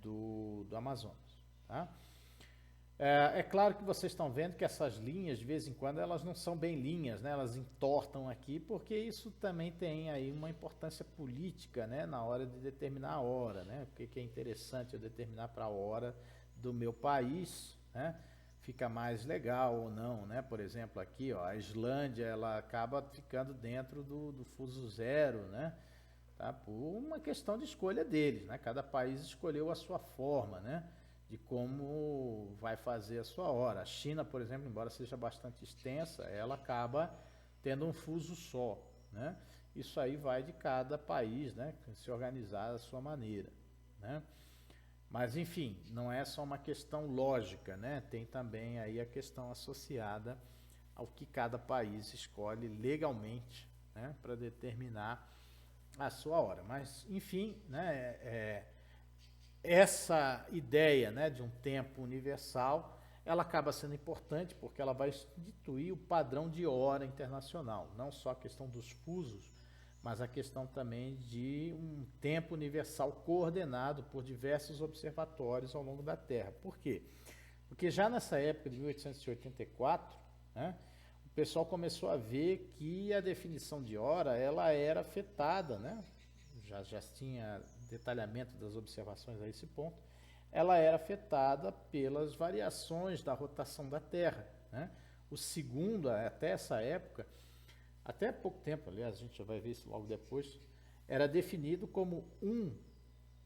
do Amazonas. Tá? É claro que vocês estão vendo que essas linhas, de vez em quando, elas não são bem linhas, né? Elas entortam aqui, porque isso também tem aí uma importância política, né? Na hora de determinar a hora, né? Porque é interessante eu determinar para a hora do meu país, né? Fica mais legal ou não, né? Por exemplo, aqui, ó, a Islândia, ela acaba ficando dentro do fuso zero, né? Tá? Por uma questão de escolha deles, né? Cada país escolheu a sua forma, né? De como vai fazer a sua hora. A China, por exemplo, embora seja bastante extensa, ela acaba tendo um fuso só, né? Isso aí vai de cada país, né, se organizar da sua maneira, né? Mas, enfim, não é só uma questão lógica, né? Tem também aí a questão associada ao que cada país escolhe legalmente, né, para determinar a sua hora. Mas, enfim, né, essa ideia, né, de um tempo universal, ela acaba sendo importante porque ela vai instituir o padrão de hora internacional, não só a questão dos fusos, mas a questão também de um tempo universal coordenado por diversos observatórios ao longo da Terra. Por quê? Porque já nessa época de 1884, né, o pessoal começou a ver que a definição de hora ela era afetada, né? Já tinha detalhamento das observações a esse ponto, ela era afetada pelas variações da rotação da Terra, né? O segundo, até essa época, até pouco tempo, aliás, a gente já vai ver isso logo depois, era definido como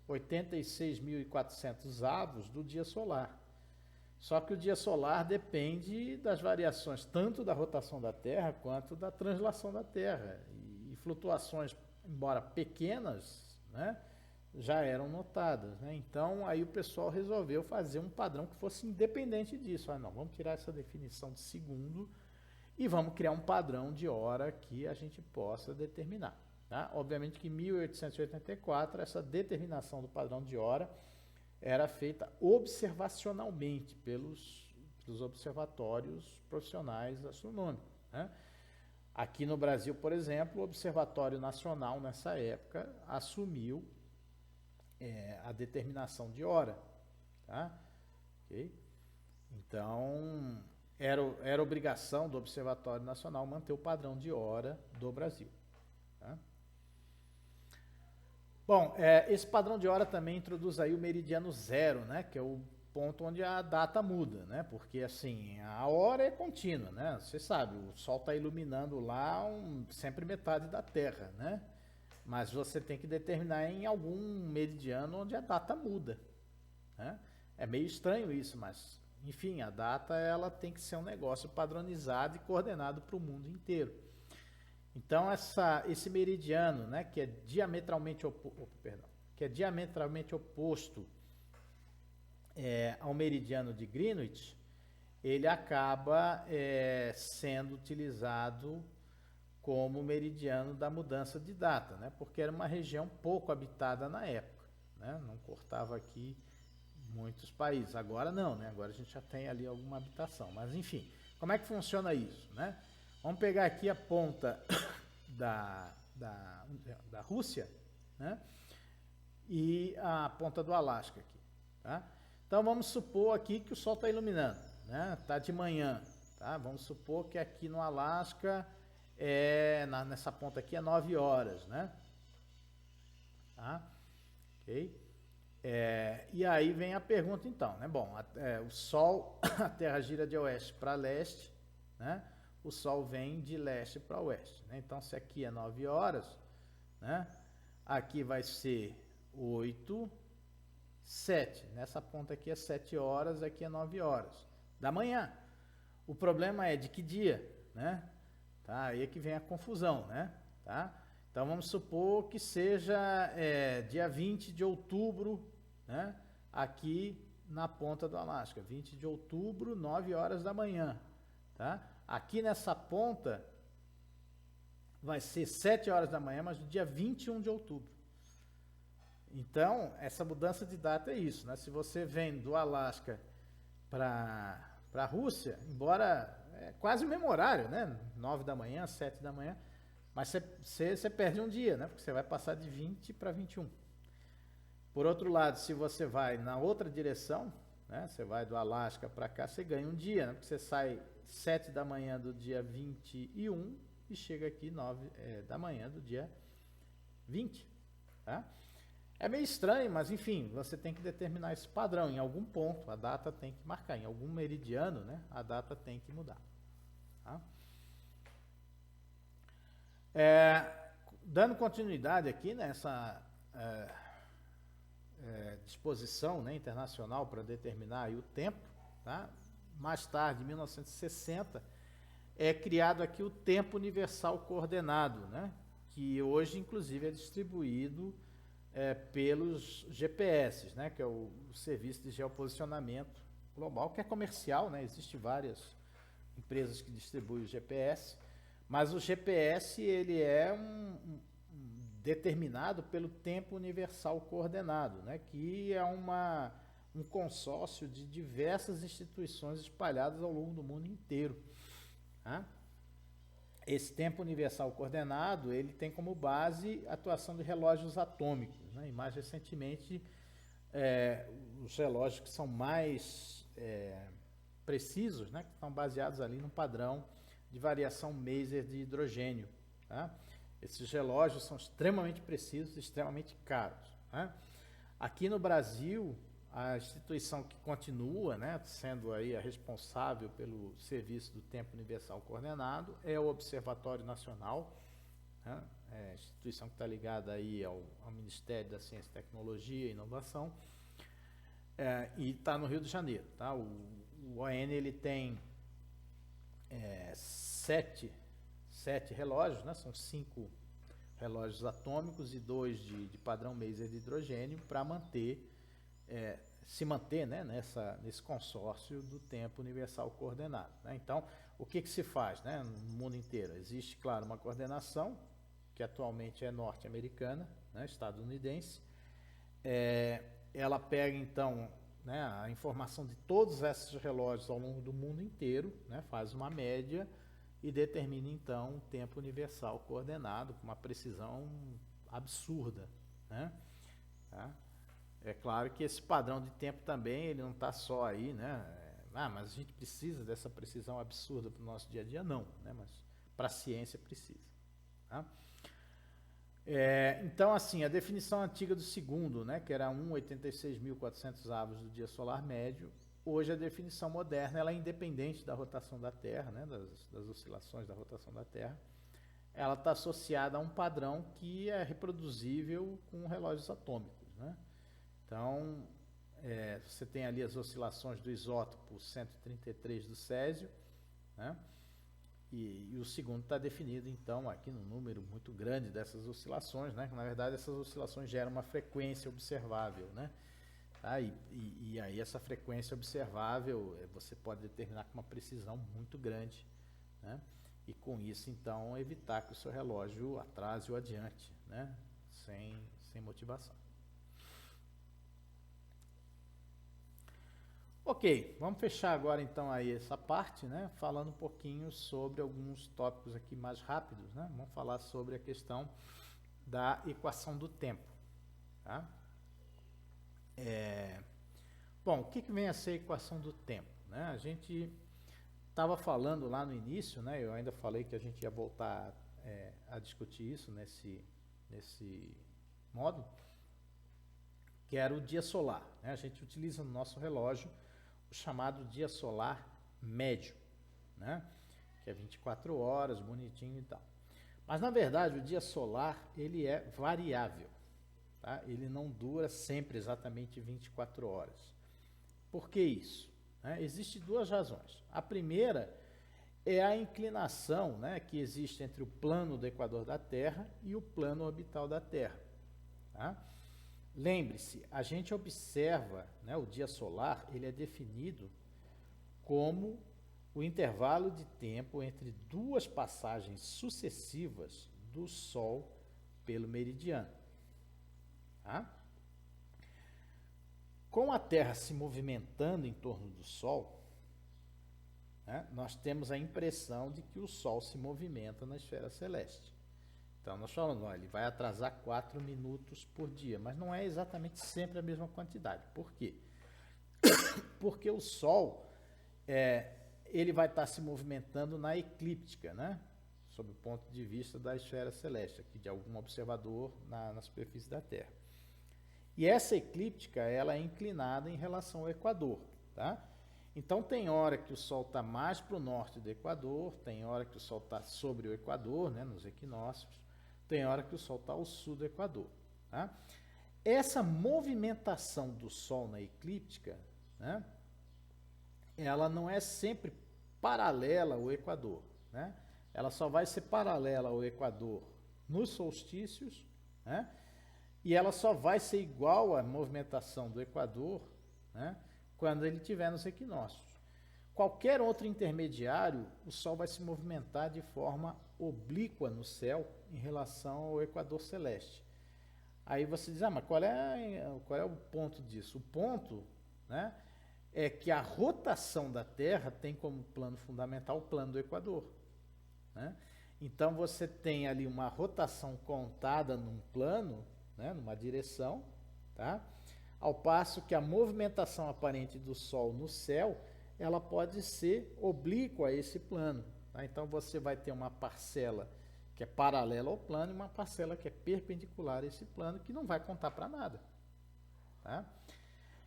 86.400 avos do dia solar. Só que o dia solar depende das variações tanto da rotação da Terra quanto da translação da Terra. E flutuações, embora pequenas, né, já eram notadas, né? Então, aí o pessoal resolveu fazer um padrão que fosse independente disso. Ah, não, vamos tirar essa definição de segundo e vamos criar um padrão de hora que a gente possa determinar. Tá? Obviamente que em 1884, essa determinação do padrão de hora era feita observacionalmente pelos observatórios profissionais astronômicos, né? Aqui no Brasil, por exemplo, o Observatório Nacional, nessa época, assumiu a determinação de hora. Tá? Okay? Então, era obrigação do Observatório Nacional manter o padrão de hora do Brasil. Tá? Bom, esse padrão de hora também introduz aí o meridiano zero, né? Que é o ponto onde a data muda, né? Porque assim, a hora é contínua, né? Você sabe, o Sol está iluminando lá sempre metade da Terra, né? Mas você tem que determinar em algum meridiano onde a data muda, né? É meio estranho isso, mas enfim, a data ela tem que ser um negócio padronizado e coordenado para o mundo inteiro. Então esse meridiano, né, que é diametralmente oposto ao meridiano de Greenwich, ele acaba sendo utilizado como meridiano da mudança de data, né, porque era uma região pouco habitada na época, né, não cortava aqui muitos países. Agora não, né, agora a gente já tem ali alguma habitação, mas enfim, como é que funciona isso, né? Vamos pegar aqui a ponta da Rússia, né, e a ponta do Alasca aqui, tá? Então vamos supor aqui que o Sol está iluminando, né? Tá de manhã, tá? Vamos supor que aqui no Alasca nessa ponta aqui é 9 horas, né? Tá? Ok? E aí vem a pergunta então, né? Bom, o Sol, a Terra gira de oeste para leste, né? O Sol vem de leste para oeste, né? Então, se aqui é 9 horas, né? Aqui vai ser 8, 7. Nessa ponta aqui é 7 horas, aqui é 9 horas da manhã. O problema é de que dia, né? Tá? Aí é que vem a confusão, né? Tá? Então, vamos supor que seja dia 20 de outubro, né? Aqui na ponta do Alasca. 20 de outubro, 9 horas da manhã, tá? Aqui nessa ponta vai ser 7 horas da manhã, mas no dia 21 de outubro. Então, essa mudança de data é isso, né? Se você vem do Alasca para a Rússia, embora é quase o mesmo horário, né? 9 da manhã, 7 da manhã, mas você perde um dia, né? Porque você vai passar de 20 para 21. Por outro lado, se você vai na outra direção, né? Você vai do Alasca para cá, você ganha um dia, né? Porque você sai 7 da manhã do dia 21 e chega aqui 9 da manhã do dia 20. Tá? É meio estranho, mas enfim, você tem que determinar esse padrão. Em algum ponto, a data tem que marcar. Em algum meridiano, né, a data tem que mudar. Tá? Dando continuidade aqui nessa disposição, né, internacional para determinar aí o tempo, tá? Mais tarde, em 1960, é criado aqui o Tempo Universal Coordenado, né? Que hoje, inclusive, é distribuído pelos GPS, né? Que é o Serviço de Geoposicionamento Global, que é comercial, né? Existem várias empresas que distribuem o GPS, mas o GPS ele é determinado pelo tempo universal coordenado, né, que é um consórcio de diversas instituições espalhadas ao longo do mundo inteiro. Tá? Esse tempo universal coordenado, ele tem como base a atuação de relógios atômicos, né, e mais recentemente os relógios que são mais precisos, né, que estão baseados ali no padrão de variação Maser de hidrogênio. Tá? Esses relógios são extremamente precisos, extremamente caros. Né? Aqui no Brasil, a instituição que continua, né, sendo aí a responsável pelo serviço do tempo universal coordenado é o Observatório Nacional, né, a instituição que está ligada aí ao Ministério da Ciência, Tecnologia e Inovação, e está no Rio de Janeiro. Tá? O ON ele tem 7 relógios, né? São 5 relógios atômicos e 2 de padrão Maser de hidrogênio para se manter, né, nesse consórcio do tempo universal coordenado. Né? Então, o que se faz, né, no mundo inteiro? Existe, claro, uma coordenação, que atualmente é norte-americana, né, estadunidense. Ela pega, então, né, a informação de todos esses relógios ao longo do mundo inteiro, né, faz uma média e determina, então, um tempo universal coordenado com uma precisão absurda. Né? Tá? É claro que esse padrão de tempo também, ele não está só aí, né? Mas a gente precisa dessa precisão absurda para o nosso dia a dia? Não, né? Mas para a ciência precisa. Tá? Então, assim, a definição antiga do segundo, né, que era 1,86.400 avos do dia solar médio, hoje a definição moderna ela é independente da rotação da Terra, né, das oscilações da rotação da Terra. Ela está associada a um padrão que é reproduzível com relógios atômicos. Né? Então, você tem ali as oscilações do isótopo 133 do césio, né? E o segundo está definido, então, aqui no número muito grande dessas oscilações, né? Na verdade, essas oscilações geram uma frequência observável, né? Tá? E aí essa frequência observável você pode determinar com uma precisão muito grande, né? E com isso, então, evitar que o seu relógio atrase ou adiante, né? Sem motivação. Ok, vamos fechar agora então aí essa parte, né, falando um pouquinho sobre alguns tópicos aqui mais rápidos, né? Vamos falar sobre a questão da equação do tempo. Tá? Bom, o que vem a ser a equação do tempo? Né? A gente estava falando lá no início, né, eu ainda falei que a gente ia voltar a discutir isso nesse módulo, que era o dia solar. Né? A gente utiliza no nosso relógio o chamado dia solar médio, né? Que é 24 horas, bonitinho e tal. Mas, na verdade, o dia solar ele é variável. Tá? Ele não dura sempre exatamente 24 horas. Por que isso? Existem duas razões. A primeira é a inclinação, né, que existe entre o plano do equador da Terra e o plano orbital da Terra. Tá? Lembre-se, a gente observa, né, o dia solar, ele é definido como o intervalo de tempo entre duas passagens sucessivas do Sol pelo meridiano. Tá? Com a Terra se movimentando em torno do Sol, né, nós temos a impressão de que o Sol se movimenta na esfera celeste. Então, nós falamos, olha, ele vai atrasar 4 minutos por dia, mas não é exatamente sempre a mesma quantidade. Por quê? Porque o Sol, ele vai estar se movimentando na eclíptica, né? Sob o ponto de vista da esfera celeste, aqui de algum observador na superfície da Terra. E essa eclíptica, ela é inclinada em relação ao Equador, tá? Então, tem hora que o Sol está mais para o norte do Equador, tem hora que o Sol está sobre o Equador, né, nos equinócios, tem hora que o Sol está ao sul do Equador. Tá? Essa movimentação do Sol na eclíptica, né, ela não é sempre paralela ao Equador. Né? Ela só vai ser paralela ao Equador nos solstícios, né, e ela só vai ser igual à movimentação do Equador, né, quando ele estiver nos equinócios. Qualquer outro intermediário, o Sol vai se movimentar de forma oblíqua no céu em relação ao equador celeste. Aí você diz, mas qual é o ponto disso? O ponto, né, é que a rotação da Terra tem como plano fundamental o plano do equador, né? Então você tem ali uma rotação contada num plano, né, numa direção, tá? Ao passo que a movimentação aparente do Sol no céu, ela pode ser oblíqua a esse plano, tá? Então você vai ter uma parcela que é paralela ao plano e uma parcela que é perpendicular a esse plano, que não vai contar para nada, tá?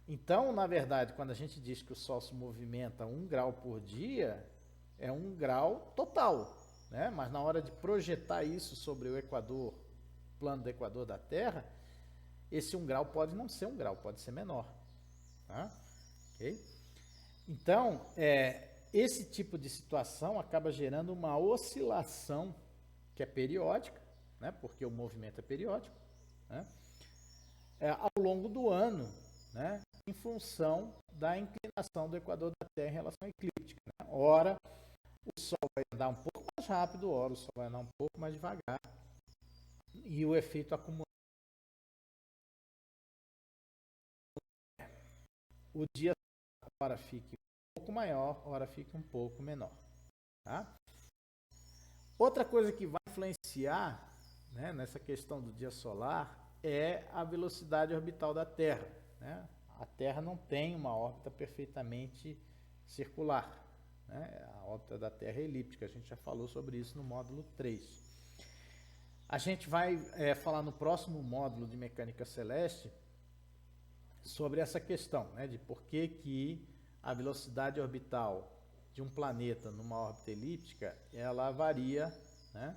Então, na verdade, quando a gente diz que o Sol se movimenta 1 grau por dia, é 1 grau total, né? Mas na hora de projetar isso sobre o equador, plano do equador da Terra, esse 1 grau pode não ser 1 grau, pode ser menor, tá? Ok? Então, esse tipo de situação acaba gerando uma oscilação que é periódica, né? Porque o movimento é periódico, né? Ao longo do ano, né? Em função da inclinação do equador da Terra em relação à eclíptica, né? Ora, o Sol vai andar um pouco mais rápido, ora o Sol vai andar um pouco mais devagar, e o efeito acumulado. O dia ora fica um pouco maior, ora fica um pouco menor, tá? Outra coisa que vai influenciar, né, nessa questão do dia solar é a velocidade orbital da Terra, né? A Terra não tem uma órbita perfeitamente circular, né? A órbita da Terra é elíptica, a gente já falou sobre isso no módulo 3. A gente vai falar no próximo módulo de mecânica celeste sobre essa questão, né, de por que a velocidade orbital de um planeta numa órbita elíptica, ela varia, né,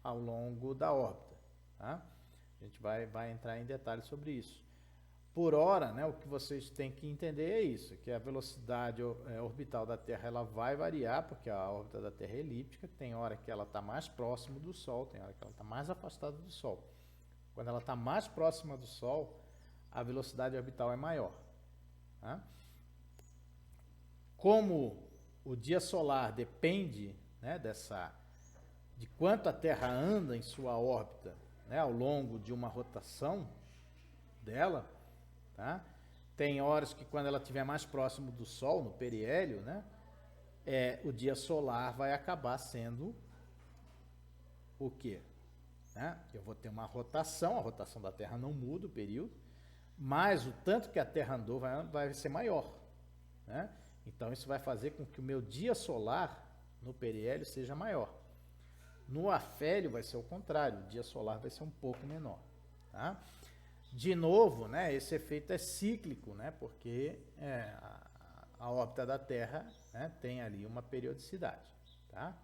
ao longo da órbita, tá? A gente vai entrar em detalhes sobre isso. Por hora, né, o que vocês têm que entender é isso, que a velocidade orbital da Terra ela vai variar, porque a órbita da Terra é elíptica, tem hora que ela está mais próximo do Sol, tem hora que ela está mais afastada do Sol. Quando ela está mais próxima do Sol, a velocidade orbital é maior, tá? Como o dia solar depende, né, de quanto a Terra anda em sua órbita, né, ao longo de uma rotação dela, tá? Tem horas que quando ela estiver mais próximo do Sol, no periélio, né, o dia solar vai acabar sendo o quê? Né? Eu vou ter uma rotação, a rotação da Terra não muda o período, mas o tanto que a Terra andou vai ser maior, né? Então isso vai fazer com que o meu dia solar no periélio seja maior. No afélio vai ser o contrário, o dia solar vai ser um pouco menor, tá? De novo, né, esse efeito é cíclico, né, porque a órbita da Terra, né, tem ali uma periodicidade, tá?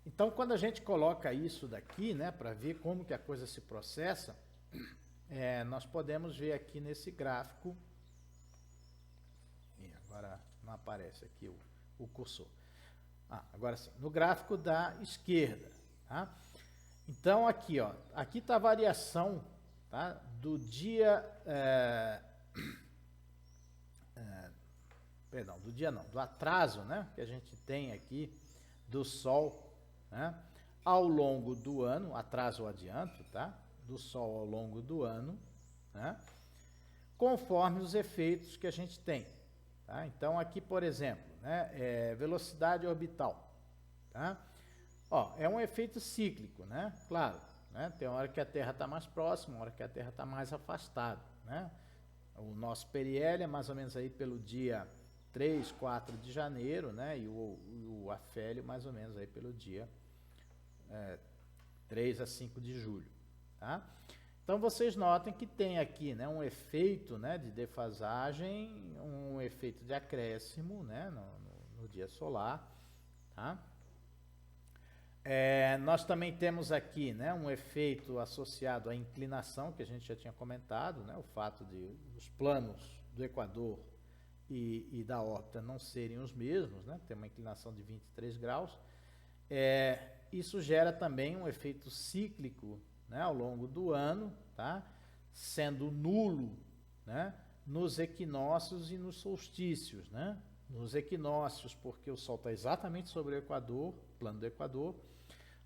Então, quando a gente coloca isso daqui, né, para ver como que a coisa se processa, nós podemos ver aqui nesse gráfico, e agora não aparece aqui o cursor. Agora sim, no gráfico da esquerda, tá? Então aqui, ó, aqui está a variação, tá, do dia, perdão, do dia não, do atraso, né, que a gente tem aqui do Sol, né, ao longo do ano, atraso ou adianto, tá, do Sol ao longo do ano, né, conforme os efeitos que a gente tem, tá? Então aqui, por exemplo, né, velocidade orbital, tá? Ó, é um efeito cíclico, né? Claro, né? Tem hora que a Terra está mais próxima, hora que a Terra está mais afastada, né? O nosso periélio é mais ou menos aí pelo dia 3, 4 de janeiro, né? E o afélio mais ou menos aí pelo dia 3 a 5 de julho, tá? Então vocês notem que tem aqui, né, um efeito, né, de defasagem, um efeito de acréscimo, né, no dia solar, tá? Nós também temos aqui, né, um efeito associado à inclinação, que a gente já tinha comentado, né, o fato de os planos do equador e da órbita não serem os mesmos, né, tem uma inclinação de 23 graus. Isso gera também um efeito cíclico, né, ao longo do ano, tá? Sendo nulo né, nos equinócios e nos solstícios, né? Nos equinócios, porque o Sol está exatamente sobre o Equador, plano do Equador.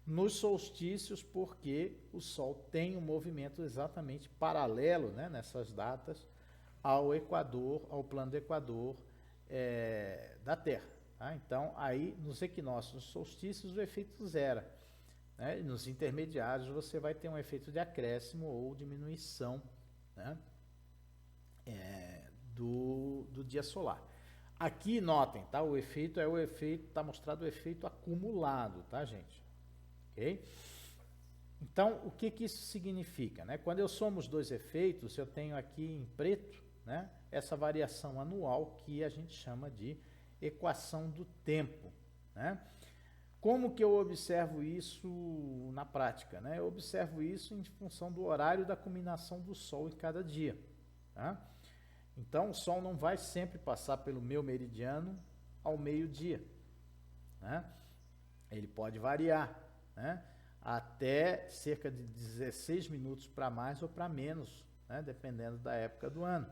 Nos solstícios, porque o Sol tem um movimento exatamente paralelo, né, nessas datas ao Equador, ao plano do Equador da Terra. Tá? Então, aí nos equinócios, nos solstícios, o efeito zera. Né? E nos intermediários, você vai ter um efeito de acréscimo ou diminuição, né, do dia solar. Aqui, notem, tá? O efeito está mostrado o efeito acumulado, tá, gente? Ok? Então, o que isso significa? Né? Quando eu somo os dois efeitos, eu tenho aqui em preto, né, essa variação anual que a gente chama de equação do tempo. Né? Como que eu observo isso na prática? Né? Eu observo isso em função do horário da culminação do Sol em cada dia. Tá? Então, o Sol não vai sempre passar pelo meu meridiano ao meio-dia. Né? Ele pode variar, né, até cerca de 16 minutos para mais ou para menos, né, dependendo da época do ano.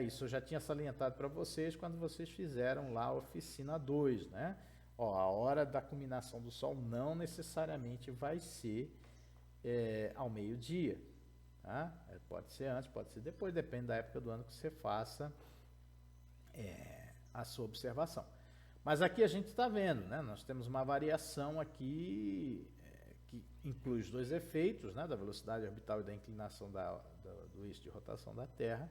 Isso eu já tinha salientado para vocês quando vocês fizeram lá a oficina 2. Né? Ó, a hora da culminação do Sol não necessariamente vai ser ao meio-dia. Tá? Pode ser antes, pode ser depois, depende da época do ano que você faça a sua observação. Mas aqui a gente está vendo, né? Nós temos uma variação aqui que inclui os dois efeitos, né? Da velocidade orbital e da inclinação do eixo de rotação da Terra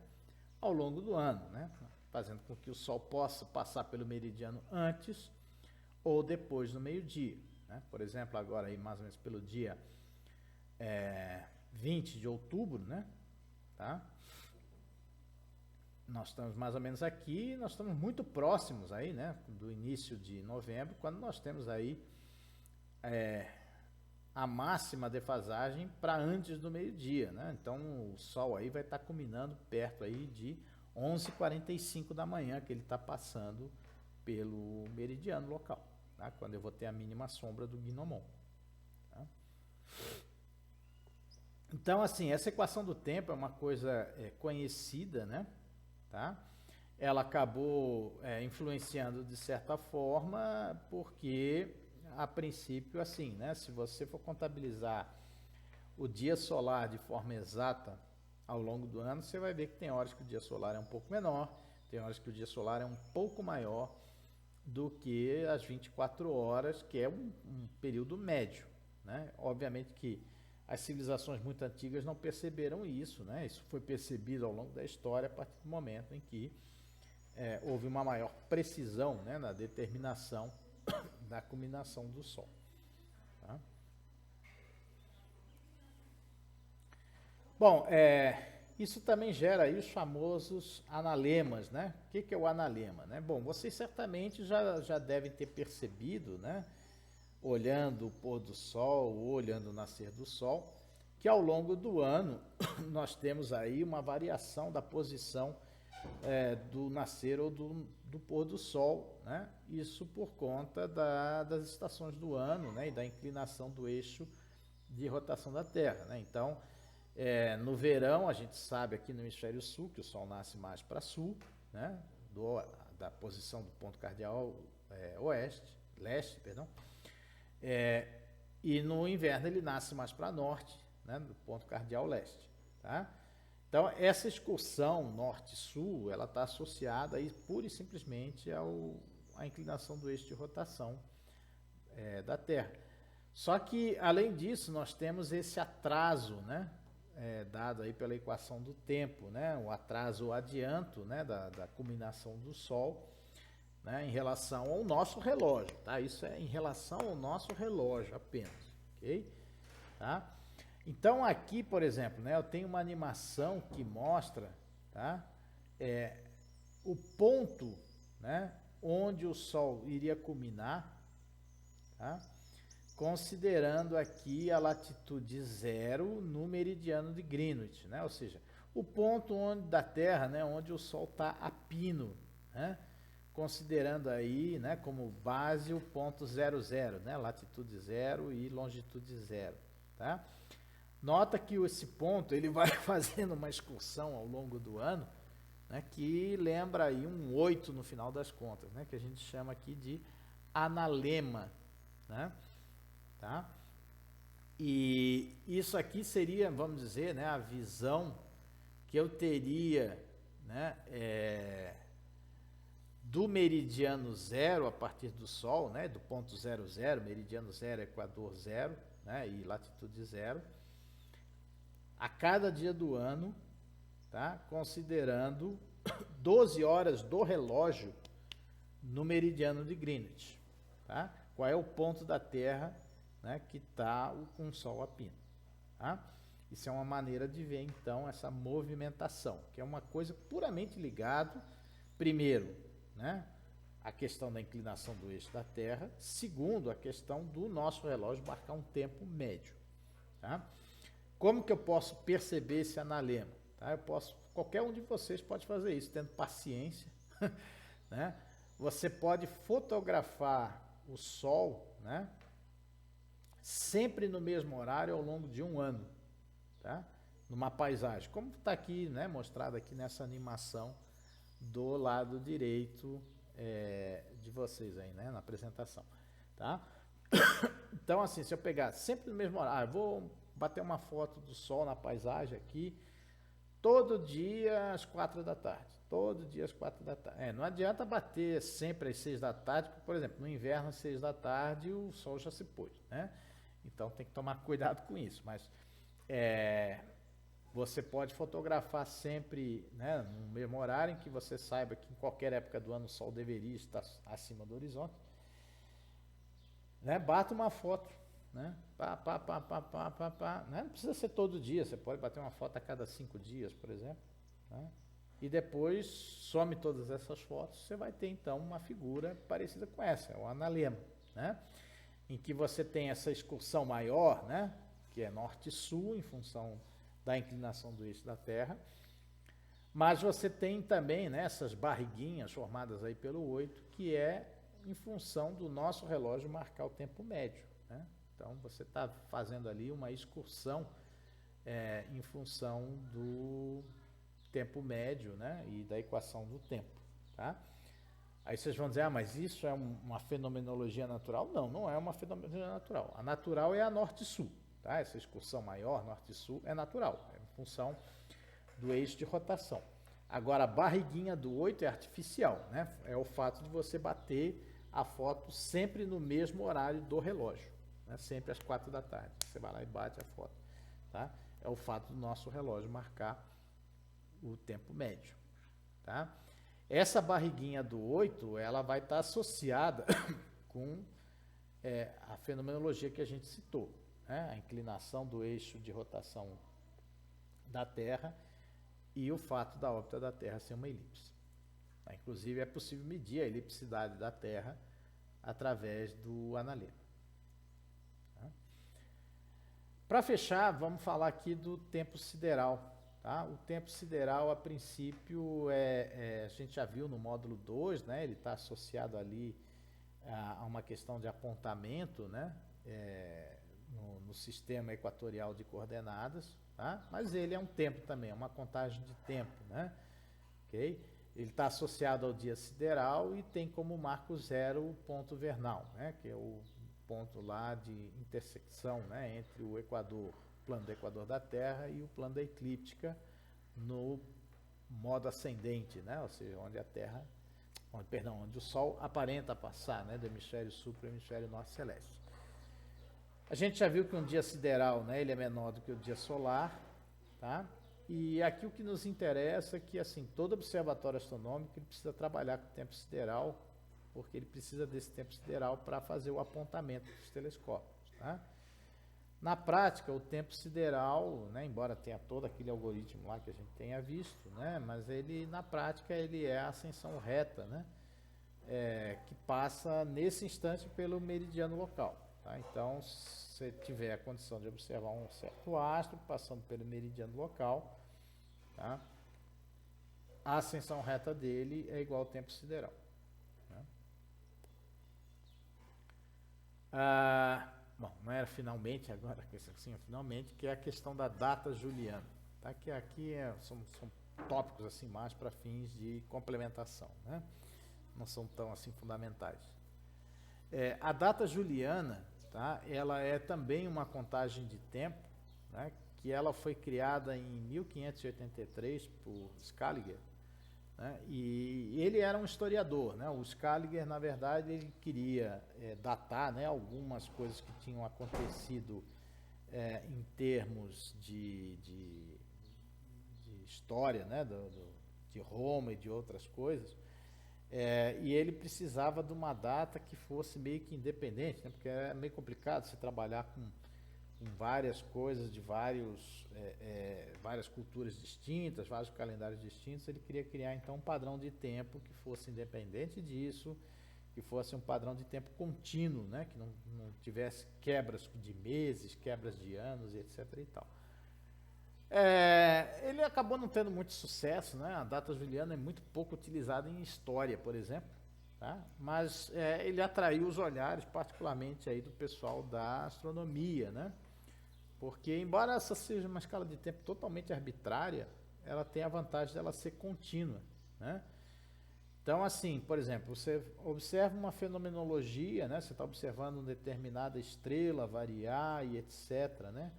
ao longo do ano, né? Fazendo com que o Sol possa passar pelo meridiano antes ou depois do meio-dia. Né? Por exemplo, agora aí mais ou menos pelo dia 20 de outubro, né? Tá? Nós estamos mais ou menos aqui, nós estamos muito próximos aí, né, do início de novembro, quando nós temos aí a máxima defasagem para antes do meio-dia, né? Então o Sol aí vai estar culminando perto aí de 11h45 da manhã, que ele está passando pelo meridiano local, tá? Quando eu vou ter a mínima sombra do Gnomon. Tá? Então, assim, essa equação do tempo é uma coisa conhecida, né? Tá? Ela acabou influenciando de certa forma, porque a princípio, assim, né? Se você for contabilizar o dia solar de forma exata ao longo do ano, você vai ver que tem horas que o dia solar é um pouco menor, tem horas que o dia solar é um pouco maior do que as 24 horas, que é um período médio, né? Obviamente que as civilizações muito antigas não perceberam isso, né? Isso foi percebido ao longo da história a partir do momento em que houve uma maior precisão, né, na determinação da culminação do Sol. Tá? Bom, isso também gera aí os famosos analemas, né? O que é o analema? Né? Bom, vocês certamente já devem ter percebido, né, olhando o pôr do Sol ou olhando o nascer do Sol, que ao longo do ano nós temos aí uma variação da posição do nascer ou do pôr do Sol, né? Isso por conta das estações do ano, né? E da inclinação do eixo de rotação da Terra, né? Então, no verão, a gente sabe aqui no hemisfério sul que o Sol nasce mais para sul, né? Da posição do ponto cardeal leste, perdão. E no inverno ele nasce mais para norte, né, do ponto cardeal leste. Tá? Então, essa excursão norte-sul, ela está associada aí pura e simplesmente à inclinação do eixo de rotação da Terra. Só que, além disso, nós temos esse atraso, né, dado aí pela equação do tempo, né, o atraso, o adianto, né, da culminação do Sol, né, em relação ao nosso relógio, tá? Isso é em relação ao nosso relógio apenas, ok? Tá? Então aqui, por exemplo, né, eu tenho uma animação que mostra, tá, o ponto, né, onde o Sol iria culminar, tá, considerando aqui a latitude 0 no meridiano de Greenwich, né, ou seja, o ponto da Terra, né, onde o Sol está a pino, né, considerando aí, né, como base o ponto 00, né, latitude 0 e longitude 0, tá? Nota que esse ponto ele vai fazendo uma excursão ao longo do ano, né, que lembra aí um 8 no final das contas, né, que a gente chama aqui de analema, né, tá? E isso aqui seria, vamos dizer, né, a visão que eu teria, né, do meridiano zero a partir do Sol, né, do ponto 00, meridiano zero, equador zero, né, e latitude zero, a cada dia do ano, tá, considerando 12 horas do relógio no meridiano de Greenwich, tá? Qual é o ponto da Terra, né, que está com o Sol a pino, tá? Isso é uma maneira de ver, então, essa movimentação, que é uma coisa puramente ligada, primeiro, né, a questão da inclinação do eixo da Terra, segundo, a questão do nosso relógio marcar um tempo médio, tá? Como que eu posso perceber esse analema? Tá? Qualquer um de vocês pode fazer isso, tendo paciência, né? Você pode fotografar o Sol, né, sempre no mesmo horário ao longo de um ano, tá? Numa paisagem, como está aqui, né, mostrado aqui nessa animação do lado direito de vocês aí, né, na apresentação, tá? Então, assim, se eu pegar sempre no mesmo horário, vou bater uma foto do Sol na paisagem aqui, todo dia às 4 da tarde, todo dia às 4 da tarde. Não adianta bater sempre às 6 da tarde, porque, por exemplo, no inverno às 6 da tarde o Sol já se pôs, né? Então tem que tomar cuidado com isso, mas você pode fotografar sempre, né, no mesmo horário em que você saiba que em qualquer época do ano o Sol deveria estar acima do horizonte, né? Bata uma foto, né? Né? Não precisa ser todo dia, você pode bater uma foto a cada 5 dias, por exemplo, né? E depois some todas essas fotos, você vai ter então uma figura parecida com essa, é o analema, né? Em que você tem essa excursão maior, né, que é norte-sul, em função da inclinação do eixo da Terra, mas você tem também, né, essas barriguinhas formadas aí pelo 8, que é em função do nosso relógio marcar o tempo médio, né? Então você está fazendo ali uma excursão em função do tempo médio, né, e da equação do tempo, tá? Aí vocês vão dizer, mas isso é uma fenomenologia natural? Não, não é uma fenomenologia natural. A natural é a norte-sul, tá? Essa excursão maior, norte-sul, é natural, é em função do eixo de rotação. Agora, a barriguinha do 8 é artificial, né? É o fato de você bater a foto sempre no mesmo horário do relógio, né? Sempre às 4 da tarde. Você vai lá e bate a foto, tá? É o fato do nosso relógio marcar o tempo médio, tá? Essa barriguinha do 8, ela vai estar associada com a fenomenologia que a gente citou, né? A inclinação do eixo de rotação da Terra e o fato da órbita da Terra ser uma elipse. Tá? Inclusive, é possível medir a elipsidade da Terra através do analema. Tá? Para fechar, vamos falar aqui do tempo sideral. Tá? O tempo sideral, a princípio, a gente já viu no módulo 2, né? Ele está associado ali a uma questão de apontamento, né? No sistema equatorial de coordenadas, tá? Mas ele é um tempo também, é uma contagem de tempo, né? Okay? Ele está associado ao dia sideral e tem como marco zero o ponto vernal, né? Que é o ponto lá de intersecção, né? Entre o Equador, plano do Equador da Terra e o plano da eclíptica no modo ascendente, né? Ou seja, onde a Terra, onde o Sol aparenta passar, né, do hemisfério sul para o hemisfério norte celeste. A gente já viu que um dia sideral, né, ele é menor do que o dia solar, tá? E aqui o que nos interessa é que, assim, todo observatório astronômico ele precisa trabalhar com o tempo sideral, porque ele precisa desse tempo sideral para fazer o apontamento dos telescópios, tá? Na prática, o tempo sideral, né, embora tenha todo aquele algoritmo lá que a gente tenha visto, né, mas ele, na prática, ele é a ascensão reta, né, que passa nesse instante pelo meridiano local. Tá? Então, se você tiver a condição de observar um certo astro passando pelo meridiano local, tá? A ascensão reta dele é igual ao tempo sideral. Né? bom, não era finalmente, agora assim, finalmente, que é a questão da data juliana, tá? Que aqui são tópicos assim mais para fins de complementação, né? Não são tão assim fundamentais. A data juliana, tá? Ela é também uma contagem de tempo, né? Que ela foi criada em 1583 por Scaliger, né? E ele era um historiador, né? O Scaliger, na verdade, ele queria datar, né, algumas coisas que tinham acontecido em termos de história, né, de Roma e de outras coisas, e ele precisava de uma data que fosse meio que independente, né, porque é meio complicado você trabalhar com várias coisas de várias culturas distintas, vários calendários distintos. Ele queria criar então um padrão de tempo que fosse independente disso, que fosse um padrão de tempo contínuo, né? Que não tivesse quebras de meses, quebras de anos, etc. e tal. Ele acabou não tendo muito sucesso, né? A data juliana é muito pouco utilizada em história, por exemplo, tá? Mas ele atraiu os olhares, particularmente aí do pessoal da astronomia, né? Porque, embora essa seja uma escala de tempo totalmente arbitrária, ela tem a vantagem dela ser contínua, né? Então, assim, por exemplo, você observa uma fenomenologia, né? Você está observando uma determinada estrela variar e etc., né?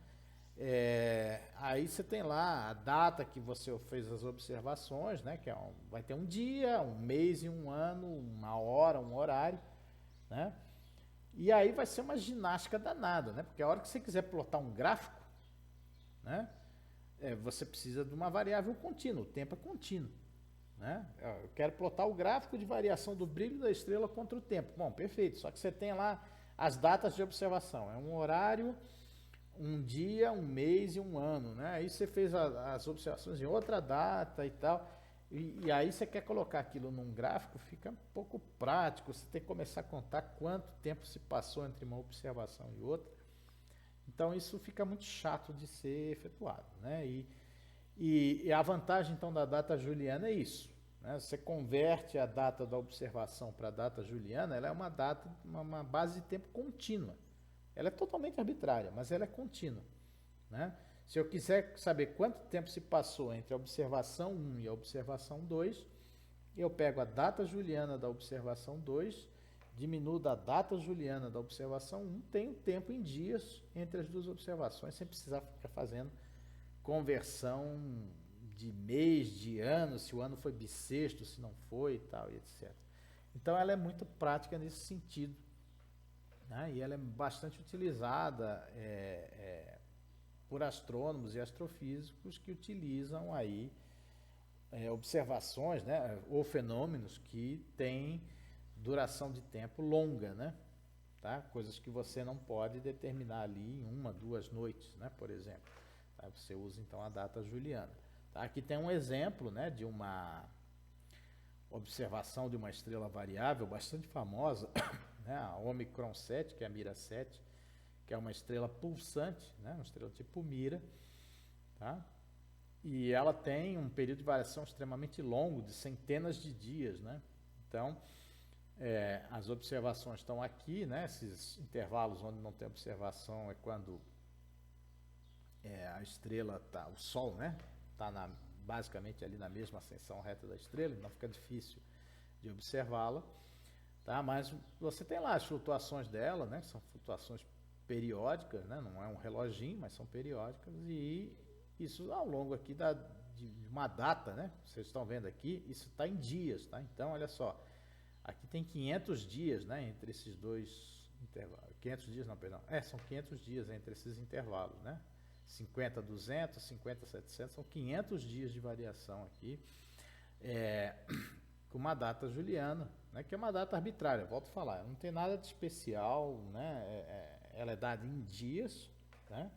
Aí você tem lá a data que você fez as observações, né? Que vai ter um dia, um mês e um ano, uma hora, um horário, né? E aí vai ser uma ginástica danada, né? Porque a hora que você quiser plotar um gráfico, né? Você precisa de uma variável contínua, o tempo é contínuo, né? Eu quero plotar o gráfico de variação do brilho da estrela contra o tempo. Bom, perfeito, só que você tem lá as datas de observação, é um horário, um dia, um mês e um ano, né? Aí você fez as observações em outra data e tal. E aí você quer colocar aquilo num gráfico, fica um pouco prático, você tem que começar a contar quanto tempo se passou entre uma observação e outra. Então isso fica muito chato de ser efetuado, né? E a vantagem então da data juliana é isso, né? Você converte a data da observação para a data juliana, ela é uma data, uma base de tempo contínua. Ela é totalmente arbitrária, mas ela é contínua, né? Se eu quiser saber quanto tempo se passou entre a observação 1 e a observação 2, eu pego a data juliana da observação 2, diminuo da data juliana da observação 1, tenho tempo em dias entre as duas observações, sem precisar ficar fazendo conversão de mês, de ano, se o ano foi bissexto, se não foi e tal, e etc. Então ela é muito prática nesse sentido, né? E ela é bastante utilizada por astrônomos e astrofísicos que utilizam aí observações, né, ou fenômenos que têm duração de tempo longa, né? Tá? Coisas que você não pode determinar ali em 1, 2 noites, né, por exemplo. Tá? Você usa então a data juliana. Tá? Aqui tem um exemplo, né, de uma observação de uma estrela variável bastante famosa, né, a Omicron 7, que é a Mira 7, que é uma estrela pulsante, né, uma estrela tipo Mira, tá? E ela tem um período de variação extremamente longo, de centenas de dias, né? Então, as observações estão aqui, né? Esses intervalos onde não tem observação é quando a estrela tá, o Sol, né? Está basicamente ali na mesma ascensão reta da estrela, então fica difícil de observá-la, tá? Mas você tem lá as flutuações dela, né? São flutuações periódicas, né? Não é um reloginho, mas são periódicas, e isso ao longo aqui de uma data, né? Vocês estão vendo aqui, isso está em dias, tá? Então, olha só, aqui tem 500 dias, né? Entre esses dois intervalos. 500 dias, não, perdão. São 500 dias entre esses intervalos, né? 50, 200, 50, 700, são 500 dias de variação aqui, com uma data juliana, né? Que é uma data arbitrária, volto a falar, não tem nada de especial, né? Ela é dada em dias, né?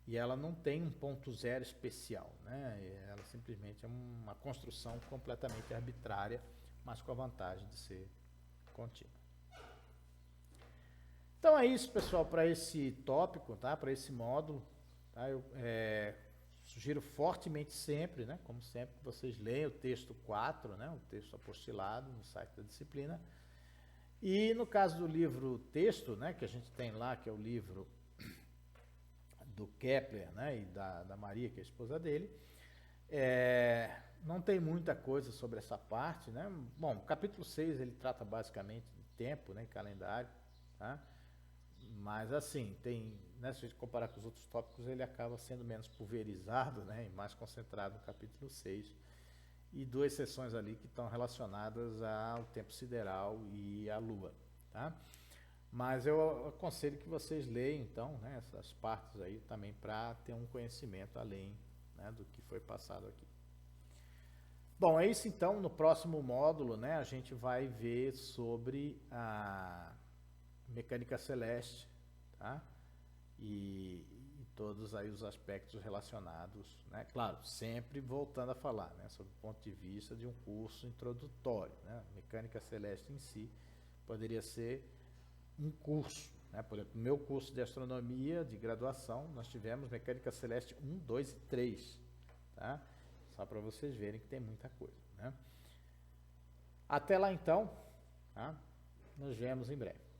E ela não tem um ponto zero especial, né? Ela simplesmente é uma construção completamente arbitrária, mas com a vantagem de ser contínua. Então é isso, pessoal, para esse tópico, tá? Para esse módulo, tá? Eu sugiro fortemente sempre, né? Como sempre, que vocês leiam o texto 4, né? O texto apostilado no site da disciplina, E no caso do livro texto, né, que a gente tem lá, que é o livro do Kepler, né, e da Maria, que é a esposa dele, não tem muita coisa sobre essa parte, né? Bom, o capítulo 6 ele trata basicamente de tempo, né, calendário, tá? Mas assim, tem, né, se a gente comparar com os outros tópicos, ele acaba sendo menos pulverizado, né, e mais concentrado no capítulo 6. E duas sessões ali que estão relacionadas ao tempo sideral e à Lua, tá? Mas eu aconselho que vocês leiam, então, né, essas partes aí também para ter um conhecimento além, né, do que foi passado aqui. Bom, é isso então. No próximo módulo, né, a gente vai ver sobre a mecânica celeste, tá? E todos aí os aspectos relacionados, né? Claro, sempre voltando a falar, né, sobre o ponto de vista de um curso introdutório, né? Mecânica celeste em si poderia ser um curso, né? Por exemplo, no meu curso de astronomia de graduação, nós tivemos mecânica celeste 1, 2 e 3, tá? Só para vocês verem que tem muita coisa, né? Até lá então, tá? Nos vemos em breve.